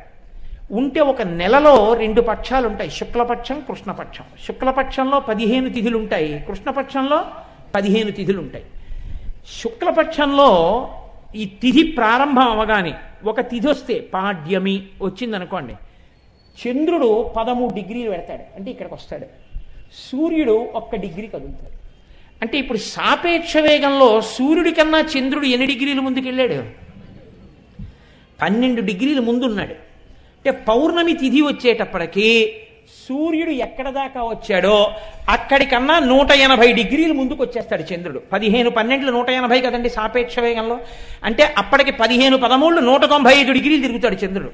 [SPEAKER 1] ఉంటే ఒక నెలలో 2 పక్షాలు ఉంటాయి, శుక్లపక్షం కృష్ణపక్షం. శుక్లపక్షంలో 15 తిథులు ఉంటాయి, కృష్ణపక్షంలో 15 తిథులు ఉంటాయి. శుక్లపక్షంలో ఈ తిథి ప్రారంభం అవగానే ఒక తిథి వస్తే పాడ్యమి వచ్చిందనుకోండి, చంద్రుడు 13 డిగ్రీలు పెడతాడు, అంటే ఇక్కడికి వస్తాడు. సూర్యుడు 1 డిగ్రీ కదులుతాడు. అంటే ఇప్పుడు సాపేక్ష వేగంలో సూర్యుడి కన్నా చంద్రుడు ఎన్ని డిగ్రీలు ముందుకెళ్ళాడు? 12 డిగ్రీలు ముందున్నాడు. అంటే పౌర్ణమి తిథి వచ్చేటప్పటికి సూర్యుడు ఎక్కడ దాకా వచ్చాడో అక్కడికన్నా 180 డిగ్రీలు ముందుకు వచ్చేస్తాడు చంద్రుడు. 15 12 180 కదండి సాపేక్ష వేగంలో. అంటే అప్పటికి 15 13 195 డిగ్రీలు తిరుగుతాడు చంద్రుడు.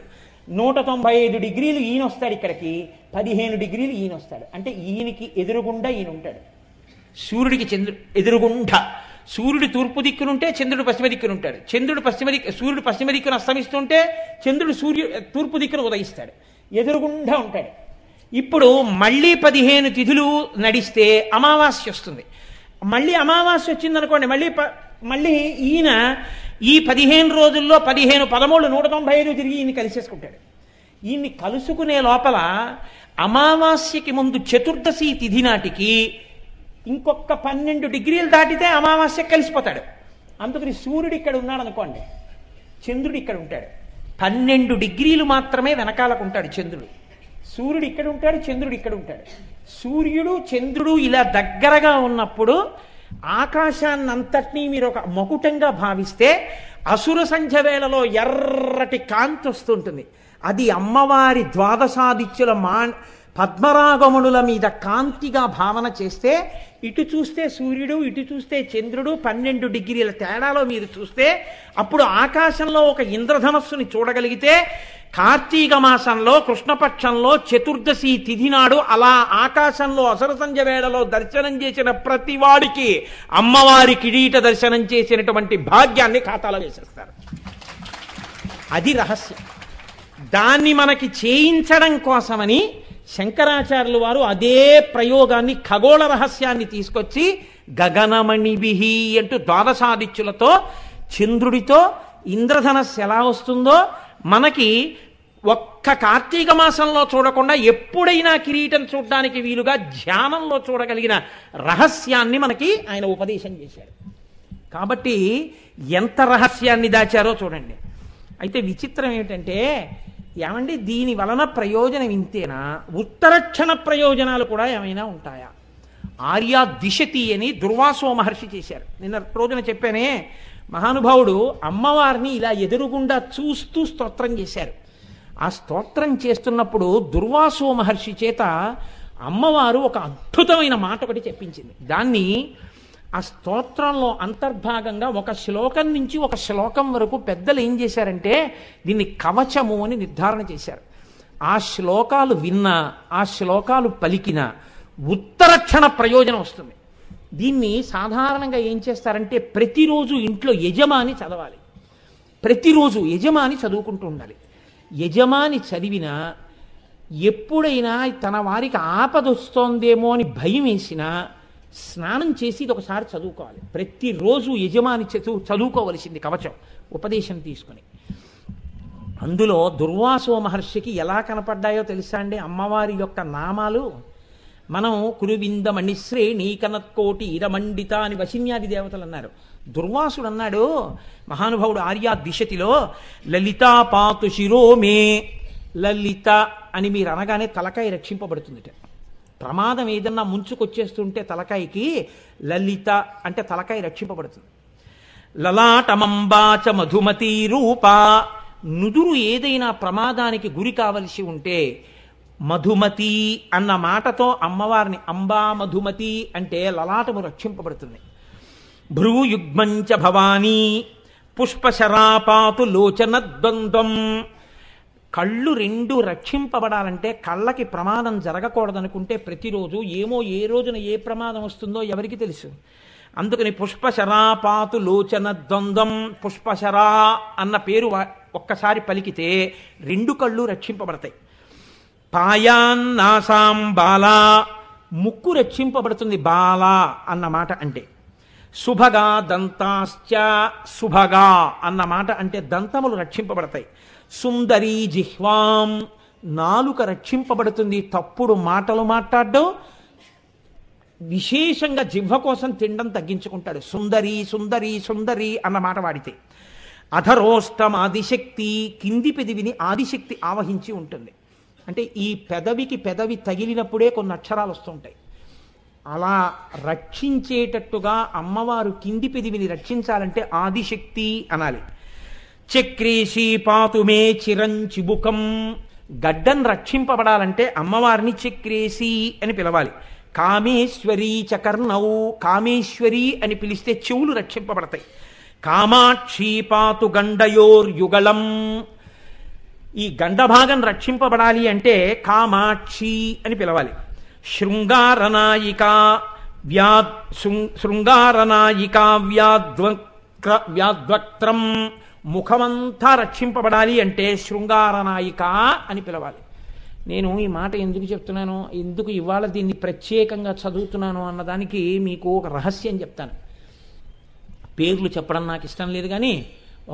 [SPEAKER 1] 195 డిగ్రీలు ఈయన వస్తాడు ఇక్కడికి, 15 డిగ్రీలు ఈయన వస్తాడు. అంటే ఈయనకి ఎదురుగుండా ఈయన ఉంటాడు. సూర్యుడికి చంద్రుడు ఎదురుగుండా, సూర్యుడు తూర్పు దిక్కునుంటే చంద్రుడు పశ్చిమ దిక్కునుంటాడు. సూర్యుడు పశ్చిమ దిక్కును అస్తమిస్తుంటే చంద్రుడు తూర్పు దిక్కును ఉదయిస్తాడు, ఎదురుగుండా ఉంటాడు. ఇప్పుడు మళ్ళీ 15 తిథులు నడిస్తే అమావాస్య వస్తుంది. మళ్ళీ అమావాస్య వచ్చిందనుకోండి, మళ్ళీ ఈయన ఈ 15 రోజుల్లో 15 13 195 తిరిగి ఈయన్ని కలిసేసుకుంటాడు. ఈయన్ని కలుసుకునే లోపల అమావాస్యకి ముందు చతుర్దశి తిథి నాటికి ఇంకొక 12 డిగ్రీలు దాటితే అమావాస్య కలిసిపోతాడు. అందుకని సూర్యుడు ఇక్కడ ఉన్నాడు అనుకోండి, చంద్రుడు ఇక్కడ ఉంటాడు. 12 డిగ్రీలు మాత్రమే వెనకాలకు ఉంటాడు చంద్రుడు. సూర్యుడు ఇక్కడ ఉంటాడు, చంద్రుడు ఇక్కడ ఉంటాడు. సూర్యుడు చంద్రుడు ఇలా దగ్గరగా ఉన్నప్పుడు ఆకాశాన్ని అంతటినీ మీరు ఒక మకుటంగా భావిస్తే అసుర సంధ్య వేళలో ఎర్రటి కాంతి వస్తుంటుంది. అది అమ్మవారి ద్వాదశాదిత్యుల పద్మరాగమునుల మీద కాంతిగా భావన చేస్తే, ఇటు చూస్తే సూర్యుడు, ఇటు చూస్తే చంద్రుడు 12 డిగ్రీల తేడాలో మీరు చూస్తే అప్పుడు ఆకాశంలో ఒక ఇంద్రధనస్సుని చూడగలిగితే, కార్తీక మాసంలో కృష్ణపక్షంలో చతుర్దశి తిథి నాడు అలా ఆకాశంలో అసుర సంధ్య వేళలో దర్శనం చేసిన ప్రతి వాడికి అమ్మవారి కిరీట దర్శనం చేసినటువంటి భాగ్యాన్ని ఖాతాలో వేసేస్తారు. అది రహస్యం. దాన్ని మనకి చేయించడం కోసమని శంకరాచార్యులు వారు అదే ప్రయోగాన్ని, ఖగోళ రహస్యాన్ని తీసుకొచ్చి గగనమణిభిః అంటూ ద్వాదశాదిత్యులతో చంద్రుడితో ఇంద్రధనస్సు ఎలా వస్తుందో మనకి ఒక్క కార్తీక మాసంలో చూడకుండా ఎప్పుడైనా కిరీటం చూడడానికి వీలుగా ధ్యానంలో చూడగలిగిన రహస్యాన్ని మనకి ఆయన ఉపదేశం చేశాడు. కాబట్టి ఎంత రహస్యాన్ని దాచారో చూడండి. అయితే విచిత్రం ఏమిటంటే, ఏమండి దీని వలన ప్రయోజనం ఇంతేనా? ఉత్తరక్షణ ప్రయోజనాలు కూడా ఏమైనా ఉంటాయా? ఆర్యా దిశతి అని దుర్వాసో మహర్షి చేశారు. నిన్న రోజున చెప్పానే, మహానుభావుడు అమ్మవారిని ఇలా ఎదురుగుండా చూస్తూ స్తోత్రం చేశారు. ఆ స్తోత్రం చేస్తున్నప్పుడు దుర్వాసో మహర్షి చేత అమ్మవారు ఒక అద్భుతమైన మాట ఒకటి చెప్పించింది. దాన్ని ఆ స్తోత్రంలో అంతర్భాగంగా ఒక శ్లోకం నుంచి ఒక శ్లోకం వరకు పెద్దలు ఏం చేశారంటే దీన్ని కవచము అని నిర్ధారణ చేశారు. ఆ శ్లోకాలు విన్నా, ఆ శ్లోకాలు పలికినా ఉత్తరక్షణ ప్రయోజనం వస్తుంది. దీన్ని సాధారణంగా ఏం చేస్తారంటే ప్రతిరోజు ఇంట్లో యజమాని చదవాలి. ప్రతిరోజు యజమాని చదువుకుంటూ ఉండాలి. యజమాని చదివినా ఎప్పుడైనా తన వారికి ఆపదొస్తోందేమో అని భయం వేసినా స్నానం చేసి ఇది ఒకసారి చదువుకోవాలి. ప్రతిరోజు యజమాని చదువుకోవలసింది కవచం, ఉపదేశం తీసుకుని. అందులో దుర్వాసో మహర్షికి ఎలా కనపడ్డాయో తెలుసా అండి అమ్మవారి యొక్క నామాలు? మనం కురువింద మణిశ్రేణి కనత్కోటి ఇరమండిత అని వశిన్యాది దేవతలు అన్నారు. దుర్వాసుడు అన్నాడు, మహానుభావుడు ఆర్యా దిశతిలో, లలితా పాతు శిరోమే. లలిత అని మీరు అనగానే తలకాయ రక్షింపబడుతుందిట. ప్రమాదం ఏదన్నా ముంచుకొచ్చేస్తుంటే తలకాయకి లలిత అంటే తలకాయ రక్షింపబడుతుంది. లలాటమంబాచ మధుమతి రూప. నుదురు ఏదైనా ప్రమాదానికి గురి కావలసి ఉంటే మధుమతి అన్న మాటతో అమ్మవారిని అంబా మధుమతి అంటే లలాటము రక్షింపబడుతుంది. భ్రూయుగ్మంచ భవానీ పుష్పశరాపాతు లోచన ద్వంద్వం. కళ్ళు 2 రక్షింపబడాలంటే, కళ్ళకి ప్రమాదం జరగకూడదనుకుంటే ప్రతిరోజు ఏమో ఏ రోజున ఏ ప్రమాదం వస్తుందో ఎవరికి తెలుసు. అందుకని పుష్పశరాపాతు లోచన ద్వంద్వం, పుష్పశరా అన్న పేరు ఒక్కసారి పలికితే 2 కళ్ళు రక్షింపబడతాయి. పాయాన్నాసాం బాలా, ముక్కు రక్షింపబడుతుంది బాలా అన్న మాట అంటే. శుభగా దంతాశ్చ, శుభగా అన్న మాట అంటే దంతములు రక్షింపబడతాయి. సుందరీ జిహ్వాం, నాలుక రక్షింపబడుతుంది. తప్పుడు మాటలు మాట్లాడడం, విశేషంగా జిహ్వ కోసం తినడం తగ్గించుకుంటాడు. సుందరి సుందరి సుందరి అన్న మాట వాడితే. అధరోష్టం ఆదిశక్తి, కింది పెదవిని ఆదిశక్తి ఆవహించి ఉంటుంది. అంటే ఈ పెదవికి పెదవి తగిలినప్పుడే కొన్ని అక్షరాలు వస్తుంటాయి. అలా రక్షించేటట్టుగా అమ్మవారు కింది పెదవిని రక్షించాలంటే ఆదిశక్తి అనాలి. చక్రేశీ పాతుమే చిరంచిబుకం, గడ్డం రక్షింపబడాలంటే అమ్మవారిని చక్రేశీ అని పిలవాలి. కామేశ్వరీ చకర్ణౌ, కామేశ్వరి అని పిలిస్తే చెవులు రక్షింపబడతాయి. కామాక్షీ పాతు గండయోర్యుగళం, ఈ గండభాగం రక్షింపబడాలి అంటే కామాక్షి అని పిలవాలి. శృంగారనాయికా శృంగారనాయికా వ్యాద్వక్త్రం, ముఖమంతా రక్షింపబడాలి అంటే శృంగారనాయిక అని పిలవాలి. నేను ఈ మాట ఎందుకు చెప్తున్నాను, ఎందుకు ఇవాళ దీన్ని ప్రత్యేకంగా చదువుతున్నాను అన్నదానికి మీకు ఒక రహస్యం చెప్తాను. పేర్లు చెప్పడం నాకు ఇష్టం లేదు, కానీ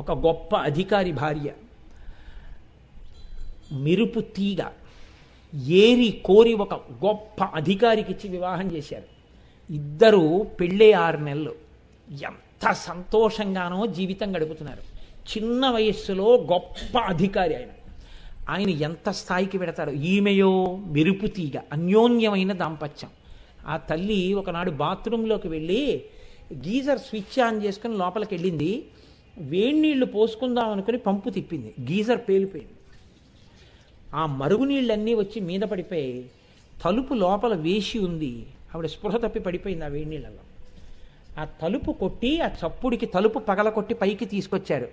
[SPEAKER 1] ఒక గొప్ప అధికారి భార్య మెరుపు తీగ ఏరి కోరి ఒక గొప్ప అధికారికి ఇచ్చి వివాహం చేశారు. ఇద్దరు పెళ్ళే 6 నెలలు ఎంత సంతోషంగానో జీవితం గడుపుతున్నారు. చిన్న వయస్సులో గొప్ప అధికారి ఆయన ఎంత స్థాయికి పెడతాడు. ఈమెయో మెరుపు తీగ, అన్యోన్యమైన దాంపత్యం. ఆ తల్లి ఒకనాడు బాత్రూంలోకి వెళ్ళి గీజర్ స్విచ్ ఆన్ చేసుకుని లోపలికి వెళ్ళింది. వేడి నీళ్లు పోసుకుందాం అనుకుని పంపు తిప్పింది, గీజర్ పేలిపోయింది. ఆ మరుగునీళ్ళన్నీ వచ్చి మీద పడిపోయి తలుపు లోపల వేసి ఉంది. ఆవిడ స్పృహ తప్పి పడిపోయింది ఆ వేడి నీళ్ళలో. ఆ తలుపు కొట్టి ఆ చప్పుడికి తలుపు పగల కొట్టి పైకి తీసుకొచ్చారు.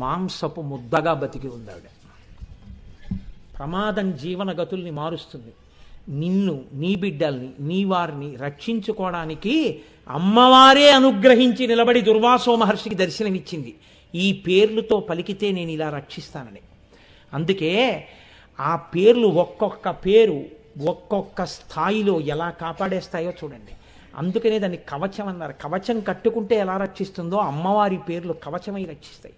[SPEAKER 1] మాంసపు ముద్దగా బతికి ఉంది ఆవిడ. ప్రమాదం జీవన గతుల్ని మారుస్తుంది. నిన్ను, నీ బిడ్డల్ని, నీ వారిని రక్షించుకోవడానికి అమ్మవారే అనుగ్రహించి నిలబడి దుర్వాసో మహర్షికి దర్శనమిచ్చింది. ఈ పేర్లతో పలికితే నేను ఇలా రక్షిస్తానని. అందుకే ఆ పేర్లు ఒక్కొక్క పేరు ఒక్కొక్క స్థాయిలో ఎలా కాపాడేస్తాయో చూడండి. అందుకనే దాన్ని కవచం అన్నారు. కవచం కట్టుకుంటే ఎలా రక్షిస్తుందో అమ్మవారి పేర్లు కవచమై రక్షిస్తాయి.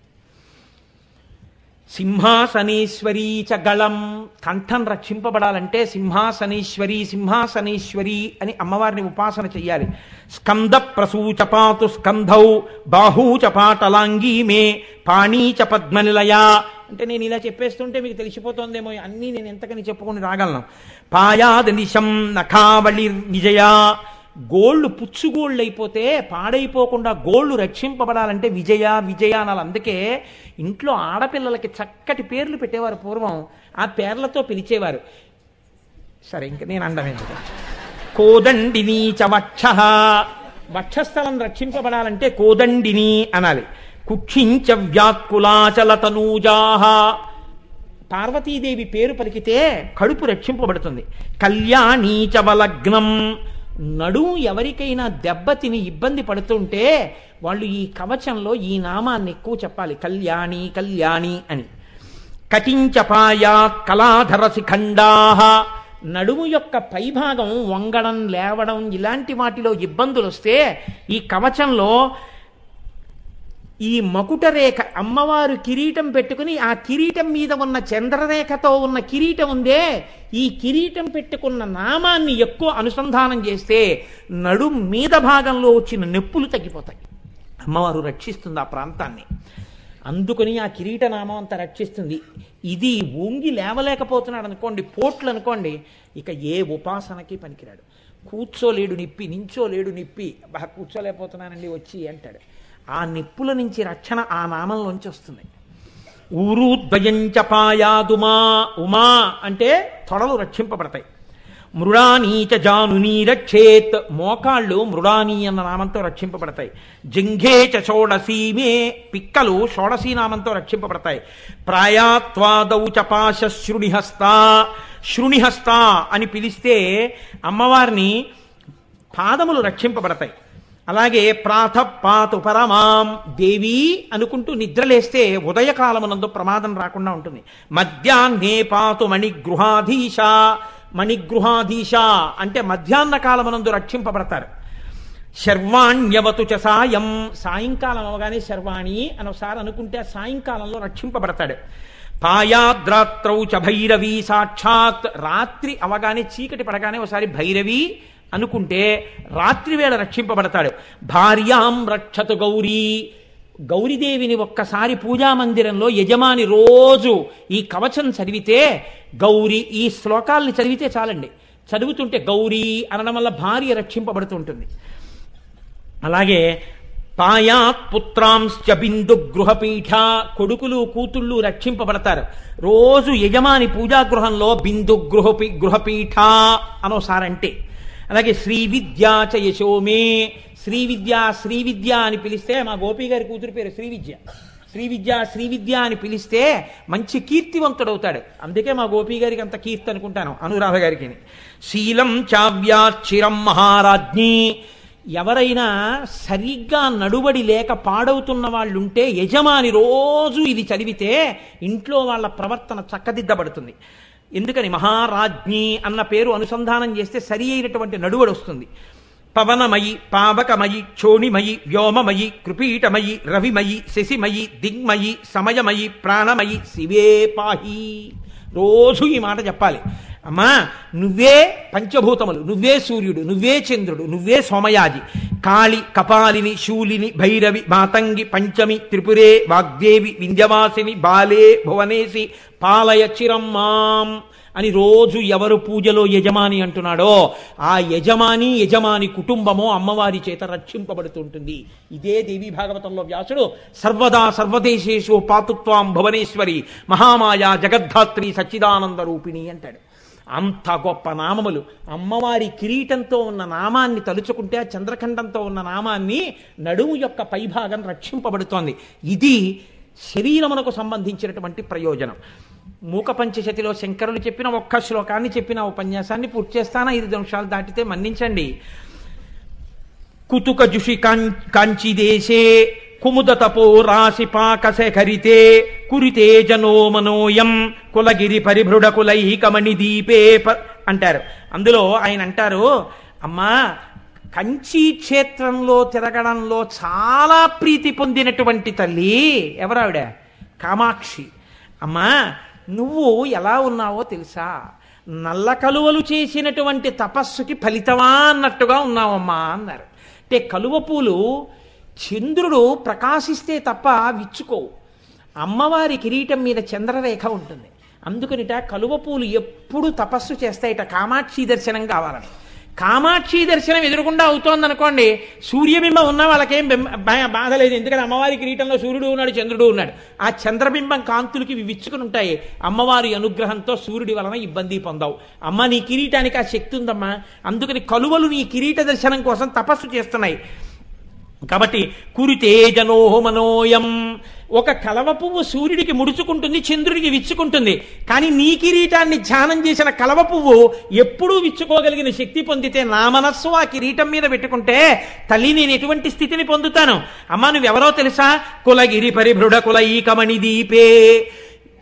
[SPEAKER 1] సింహాసనేశ్వరీ చ గళం, కంఠం రక్షింపబడాలంటే సింహాసనేశ్వరి సింహాసనేశ్వరి అని అమ్మవారిని ఉపాసన చెయ్యాలి. స్కంద ప్రసూచపాతు స్కంధౌ బాహూచ పాటలాంగీ మే పాణీచ పద్మనిలయ. అంటే నేను ఇలా చెప్పేస్తుంటే మీకు తెలిసిపోతుందేమో, అన్నీ నేను ఎంతకని చెప్పుకొని రాగలను. పాయాదనిశం నఖావళి విజయ, గోళ్ళు పుచ్చుగోళ్ళు అయిపోతే పాడైపోకుండా గోళ్ళు రక్షింపబడాలంటే విజయ విజయ అనాలి. అందుకే ఇంట్లో ఆడపిల్లలకి చక్కటి పేర్లు పెట్టేవారు పూర్వం. ఆ పేర్లతో పిలిచేవారు. సరే, ఇంక నేను అండమేందుకు. కోదండిని చ వక్ష, వక్షస్థలం రక్షింపబడాలంటే కోదండిని అనాలి. కుక్షించ వ్యాత్కులాచల తనూజాహ, పార్వతీదేవి పేరు పలికితే కడుపు రక్షింపబడుతుంది. కళ్యాణీ చ వలగ్నం, నడుము ఎవరికైనా దెబ్బతిని ఇబ్బంది పడుతుంటే వాళ్ళు ఈ కవచంలో ఈ నామాన్ని ఎక్కువ చెప్పాలి, కళ్యాణి కళ్యాణి అని. కటించపాయాత్ కళాధర శిఖండాహ, నడుము యొక్క పైభాగం వంగడం లేవడం ఇలాంటి వాటిలో ఇబ్బందులు వస్తే ఈ కవచంలో ఈ మకుట రేఖ, అమ్మవారు కిరీటం పెట్టుకుని ఆ కిరీటం మీద ఉన్న చంద్రరేఖతో ఉన్న కిరీటం ఉందే, ఈ కిరీటం పెట్టుకున్న నామాన్ని ఎక్కువ అనుసంధానం చేస్తే నడుం మీద భాగంలో వచ్చిన నొప్పులు తగ్గిపోతాయి. అమ్మవారు రక్షిస్తుంది ఆ ప్రాంతాన్ని. అందుకని ఆ కిరీట నామం అంతా రక్షిస్తుంది. ఇది వంగి లేవలేకపోతున్నాడు అనుకోండి, పోట్లు అనుకోండి, ఇక ఏ ఉపాసనకి పనికిరాడు. కూర్చోలేడు నిప్పి, నించోలేడు నిప్పి, బాగా కూర్చోలేకపోతున్నానండి వచ్చి అంటాడు. ఆ నిప్పుల నుంచి రక్షణ ఆ నామంలోంచి వస్తుంది. ఊరుద్వయంచ పాయాదుమా, ఉమా అంటే తొడలు రక్షింపబడతాయి. మృడానీచ జానునీ రక్షేత్, మోకాళ్ళు మృడానీ అన్న నామంతో రక్షింపబడతాయి. జింఘేచ షోడసీమే, పిక్కలు షోడసీ నామంతో రక్షింపబడతాయి. ప్రాయాత్వాదౌ చ పాశ శృణిహస్త, శృణిహస్త అని పిలిస్తే అమ్మవారిని పాదములు రక్షింపబడతాయి. అలాగే ప్రాతపాతు పరమాం దేవి అనుకుంటూ నిద్రలేస్తే ఉదయకాలమునందు ప్రమాదం రాకుండా ఉంటుంది. మధ్యాహ్నే పాతు మణిగృహాధీశ, మణిగృహాధీశ అంటే మధ్యాహ్న కాలమునందు రక్షింపబడతారు. శర్వాణ్యవతు చ సాయం, సాయంకాలం అవగానే శర్వాణి అని ఒకసారి అనుకుంటే సాయంకాలంలో రక్షింపబడతాడు. పాయాద్రాత్రౌ చ భైరవి సాక్షాత్ రాత్రి అవగానే చీకటి పడగానే ఒకసారి భైరవి అనుకుంటే రాత్రి వేళ రక్షింపబడతాడు. భార్యాం రక్షతు గౌరీ, గౌరీదేవిని ఒక్కసారి పూజామందిరంలో యజమాని రోజు ఈ కవచం చదివితే, గౌరీ ఈ శ్లోకాల్ని చదివితే చాలండి, చదువుతుంటే గౌరీ అనడం వల్ల భార్య రక్షింపబడుతుంటుంది. అలాగే పాయాత్ పుత్రాంశ్చ బిందు గృహపీఠ, కొడుకులు కూతుళ్ళు రక్షింపబడతారు. రోజు యజమాని పూజాగృహంలో బిందు గృహపీఠ అనోసారంటే. అలాగే శ్రీ విద్యా చ యశోమే, శ్రీ విద్య అని పిలిస్తే, మా గోపి గారి కూతురు పేరు శ్రీ విద్య అని పిలిస్తే మంచి కీర్తివంతుడవుతాడు. అందుకే మా గోపి గారికి అంత కీర్తి అనుకుంటాను, అనురాధ గారికి. శీలం చావ్యాచిరం మహారాజ్ఞి, ఎవరైనా సరిగ్గా నడువడి లేక పాడవుతున్న వాళ్ళుంటే యజమాని రోజు ఇది చదివితే ఇంట్లో వాళ్ళ ప్రవర్తన చక్కదిద్దబడుతుంది. ఎందుకని మహారాజ్ఞి అన్న పేరు అనుసంధానం చేస్తే సరి అయినటువంటి నడువడి వస్తుంది. పవనమయి పావకమయి క్షోణిమయి వ్యోమమయి కృపీటమయి రవిమయి శశిమయి దిగ్మయి సమయమయి ప్రాణమయి శివే పాహి. రోజు ఈ మాట చెప్పాలి. అమ్మా నువ్వే పంచభూతములు, నువ్వే సూర్యుడు, నువ్వే చంద్రుడు, నువ్వే సోమయాజి, కాళి కపాలిని శూలిని భైరవి మాతంగి పంచమి త్రిపురే వాగ్దేవి వింధ్యవాసిని బాలే భువనేసి పాలయ చిరమ్మాం అని రోజు ఎవరు పూజలో యజమాని అంటున్నాడో ఆ యజమాని కుటుంబమో అమ్మవారి చేత రక్షింపబడుతుంటుంది. ఇదే దేవీ భాగవతంలో వ్యాసుడు సర్వదా సర్వదేశేషు పాతుత్వాం భువనేశ్వరి మహామాయా జగద్ధాత్రి సచ్చిదానంద రూపిణి అంటాడు. అంత గొప్ప నామములు. అమ్మవారి కిరీటంతో ఉన్న నామాన్ని తలుచుకుంటే ఆ చంద్రఖండంతో ఉన్న నామాన్ని నడుము యొక్క పైభాగం రక్షింపబడుతోంది. ఇది శరీరమునకు సంబంధించినటువంటి ప్రయోజనం. మూక పంచశతిలో శంకరులు చెప్పిన ఒక్క శ్లోకాన్ని చెప్పిన ఉపన్యాసాన్ని పూర్తి చేస్తానా? 5 నిమిషాలు దాటితే మన్నించండి. కుతుక జుషి కాంచి దేశే కుముద తపో రాశి పాకశేఖరితే కురితే జనో మనోయం కులగిరి పరిభృడ కులైకమణి దీపే అంటారు. అందులో ఆయన అంటారు, అమ్మా కంచి క్షేత్రంలో తిరగడంలో చాలా ప్రీతి పొందినటువంటి తల్లి ఎవరావిడ? కామాక్షి. అమ్మా నువ్వు ఎలా ఉన్నావో తెలుసా? నల్ల కలువలు చేసినటువంటి తపస్సుకి ఫలితమా అన్నట్టుగా ఉన్నావమ్మా అన్నారు. అంటే కలువ పూలు చంద్రుడు ప్రకాశిస్తే తప్ప విచ్చుకోవు. అమ్మవారి కిరీటం మీద చంద్రరేఖ ఉంటుంది. అందుకనిట కలువ పూలు ఎప్పుడు తపస్సు చేస్తాయిట కామాక్షి దర్శనం కావాలని. కామాక్షి దర్శనం ఎదురుకుండా అవుతోందనుకోండి, సూర్యబింబం ఉన్న వాళ్ళకేం బాధ లేదు. ఎందుకంటే అమ్మవారి కిరీటంలో సూర్యుడు ఉన్నాడు, చంద్రుడు ఉన్నాడు. ఆ చంద్రబింబం కాంతులకి విచ్చుకుని ఉంటాయి. అమ్మవారి అనుగ్రహంతో సూర్యుడి వలన ఇబ్బంది పొందావు. అమ్మ నీ కిరీటానికి ఆ శక్తి ఉందమ్మా. అందుకని కలువలు నీ కిరీట దర్శనం కోసం తపస్సు చేస్తున్నాయి. కాబట్టి కురితే జనోహ మనోయం, ఒక కలవ పువ్వు సూర్యుడికి ముడుచుకుంటుంది, చంద్రుడికి విచ్చుకుంటుంది. కానీ నీ కిరీటాన్ని ధ్యానం చేసిన కలవ పువ్వు ఎప్పుడూ విచ్చుకోగలిగిన శక్తి పొందితే నా మనస్సు ఆ కిరీటం మీద పెట్టుకుంటే తల్లి నేను ఎటువంటి స్థితిని పొందుతాను? అమ్మా నువ్వెవరో తెలుసా? కులగిరి పరిభృడ కులైకమణి దీపే,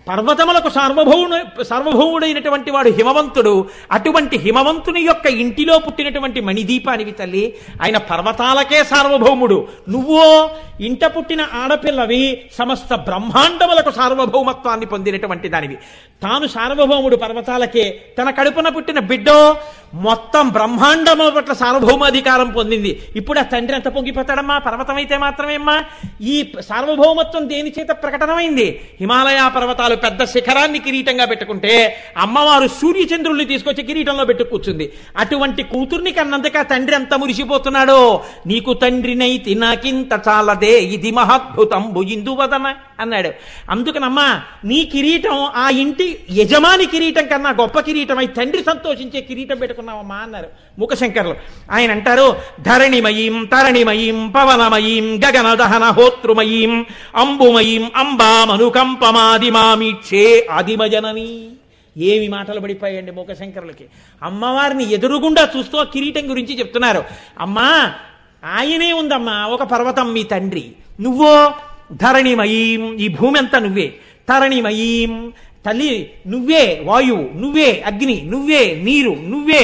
[SPEAKER 1] పర్వతములకు సార్వభౌముడైనటువంటి వాడు హిమవంతుడు. అటువంటి హిమవంతుని యొక్క ఇంటిలో పుట్టినటువంటి మణిదీపానివి తల్లి. ఆయన పర్వతాలకే సార్వభౌముడు. నువ్వు ఇంట పుట్టిన ఆడపిల్లవి, సమస్త బ్రహ్మాండములకు సార్వభౌమత్వాన్ని పొందినటువంటి దానివి. తాను సార్వభౌముడు పర్వతాలకే, తన కడుపున పుట్టిన బిడ్డో మొత్తం బ్రహ్మాండముల పట్ల సార్వభౌమాధికారం పొందింది. ఇప్పుడు ఆ తండ్రి ఎంత పొంగిపోతాడమ్మా? పర్వతం అయితే మాత్రమేమ్మా. ఈ సార్వభౌమత్వం దేని చేత ప్రకటనమైంది? హిమాలయ పర్వతాలు పెద్ద శిఖరాన్ని కిరీటంగా పెట్టుకుంటే అమ్మవారు సూర్యచంద్రుల్ని తీసుకొచ్చి కిరీటంలో పెట్టు కూర్చుంది. అటువంటి కూతుర్ని కన్నందుక తండ్రి ఎంత మురిసిపోతున్నాడో. నీకు తండ్రినైతి నాకింత చాలదే ఇది మహాద్భుతంబు ఇందువదన అన్నాడు. అందుకనమ్మా నీ కిరీటం ఆ ఇంటి యజమాని కిరీటం కన్నా గొప్ప కిరీటం అయి తండ్రి సంతోషించే కిరీటం పెట్టుకున్నావమ్మా అన్నారు మూకశంకర్లు. ఆయన అంటారు, ధరణిమయీం తరణిమయీం పవనమయీం గగనదహన హోతృమయీం అంబుమయీం అంబామనుకంపమాదిమామీక్షే ఆదిమజనని. ఏమి మాటలు పడిపోయాయండి మూకశంకరులకి. అమ్మవారిని ఎదురుగుండా చూస్తూ ఆ కిరీటం గురించి చెప్తున్నారు. అమ్మా ఆయనే ఉందమ్మా ఒక పర్వతం మీ తండ్రి, నువ్వో ధరణిమయీం ఈ భూమి అంతా నువ్వే, తరణిమయీం తల్లి నువ్వే, వాయువు నువ్వే, అగ్ని నువ్వే, నీరు నువ్వే,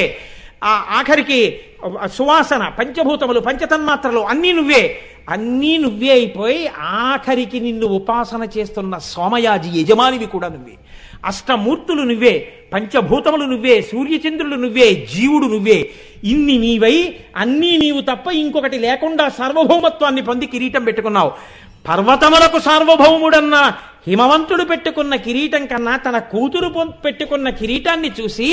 [SPEAKER 1] ఆ ఆఖరికి సువాసన పంచభూతములు పంచతన్మాత్రలు అన్నీ నువ్వే. అన్నీ నువ్వే అయిపోయి ఆఖరికి నిన్ను ఉపాసన చేస్తున్న సోమయాజి యజమానివి కూడా నువ్వే, అష్టమూర్తులు నువ్వే, పంచభూతములు నువ్వే, సూర్యచంద్రులు నువ్వే, జీవుడు నువ్వే. ఇన్ని నీవై అన్నీ నీవు తప్ప ఇంకొకటి లేకుండా సార్వభౌమత్వాన్ని పొంది కిరీటం పెట్టుకున్నావు. పర్వతములకు సార్వభౌముడన్న హిమవంతుడు పెట్టుకున్న కిరీటం కన్నా తన కూతురు పెట్టుకున్న కిరీటాన్ని చూసి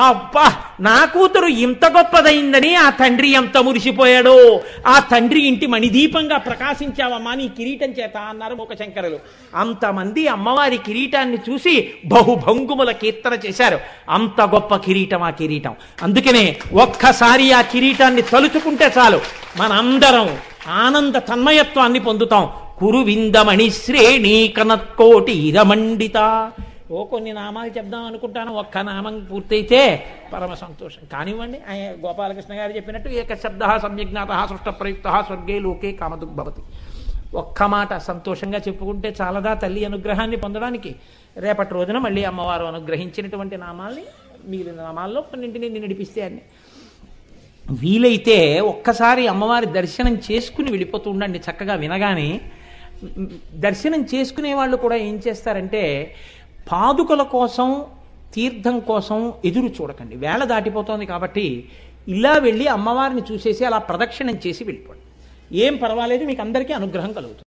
[SPEAKER 1] అబ్బా నా కూతురు ఇంత గొప్పదైందని ఆ తండ్రి ఎంత మురిసిపోయాడో, ఆ తండ్రి ఇంటి మణిదీపంగా ప్రకాశించావమ్మా నీ కిరీటం చేత అన్నారు మూకశంకరులు. అంతమంది అమ్మవారి కిరీటాన్ని చూసి బహుభంగుముల కీర్తన చేశారు. అంత గొప్ప కిరీటం ఆ కిరీటం. అందుకనే ఒక్కసారి ఆ కిరీటాన్ని తలుచుకుంటే చాలు మనందరం ఆనంద తన్మయత్వాన్ని పొందుతాం. కురువిందమణి శ్రేణి కనత్కోటి ఇరమండిత. కొన్ని నామాలు చెప్దాం అనుకుంటాను, ఒక్క నామం పూర్తయితే పరమ సంతోషం. కానివ్వండి, గోపాలకృష్ణ గారు చెప్పినట్టు ఏక శబ్ద సమ్యజ్ఞాత సృష్ట ప్రయుక్త స్వర్గే లోకే కామదుగ్భవతి. ఒక్క మాట సంతోషంగా చెప్పుకుంటే చాలదా తల్లి అనుగ్రహాన్ని పొందడానికి? రేపటి రోజున మళ్ళీ అమ్మవారు అనుగ్రహించినటువంటి నామాల్ని మిగిలిన నామాల్లో కొన్నింటిని నడిపిస్తే అన్ని వీలైతే ఒక్కసారి అమ్మవారి దర్శనం చేసుకుని వెళ్ళిపోతూ ఉండండి. చక్కగా వినగానే దర్శనం చేసుకునే వాళ్ళు కూడా ఏం చేస్తారంటే పాదుకల కోసం తీర్థం కోసం ఎదురు చూడకండి. వేళ దాటిపోతోంది కాబట్టి ఇలా వెళ్ళి అమ్మవారిని చూసేసి అలా ప్రదక్షిణం చేసి వెళ్ళిపోండి. ఏం పర్వాలేదు, మీకు అందరికీ అనుగ్రహం కలుగుతుంది.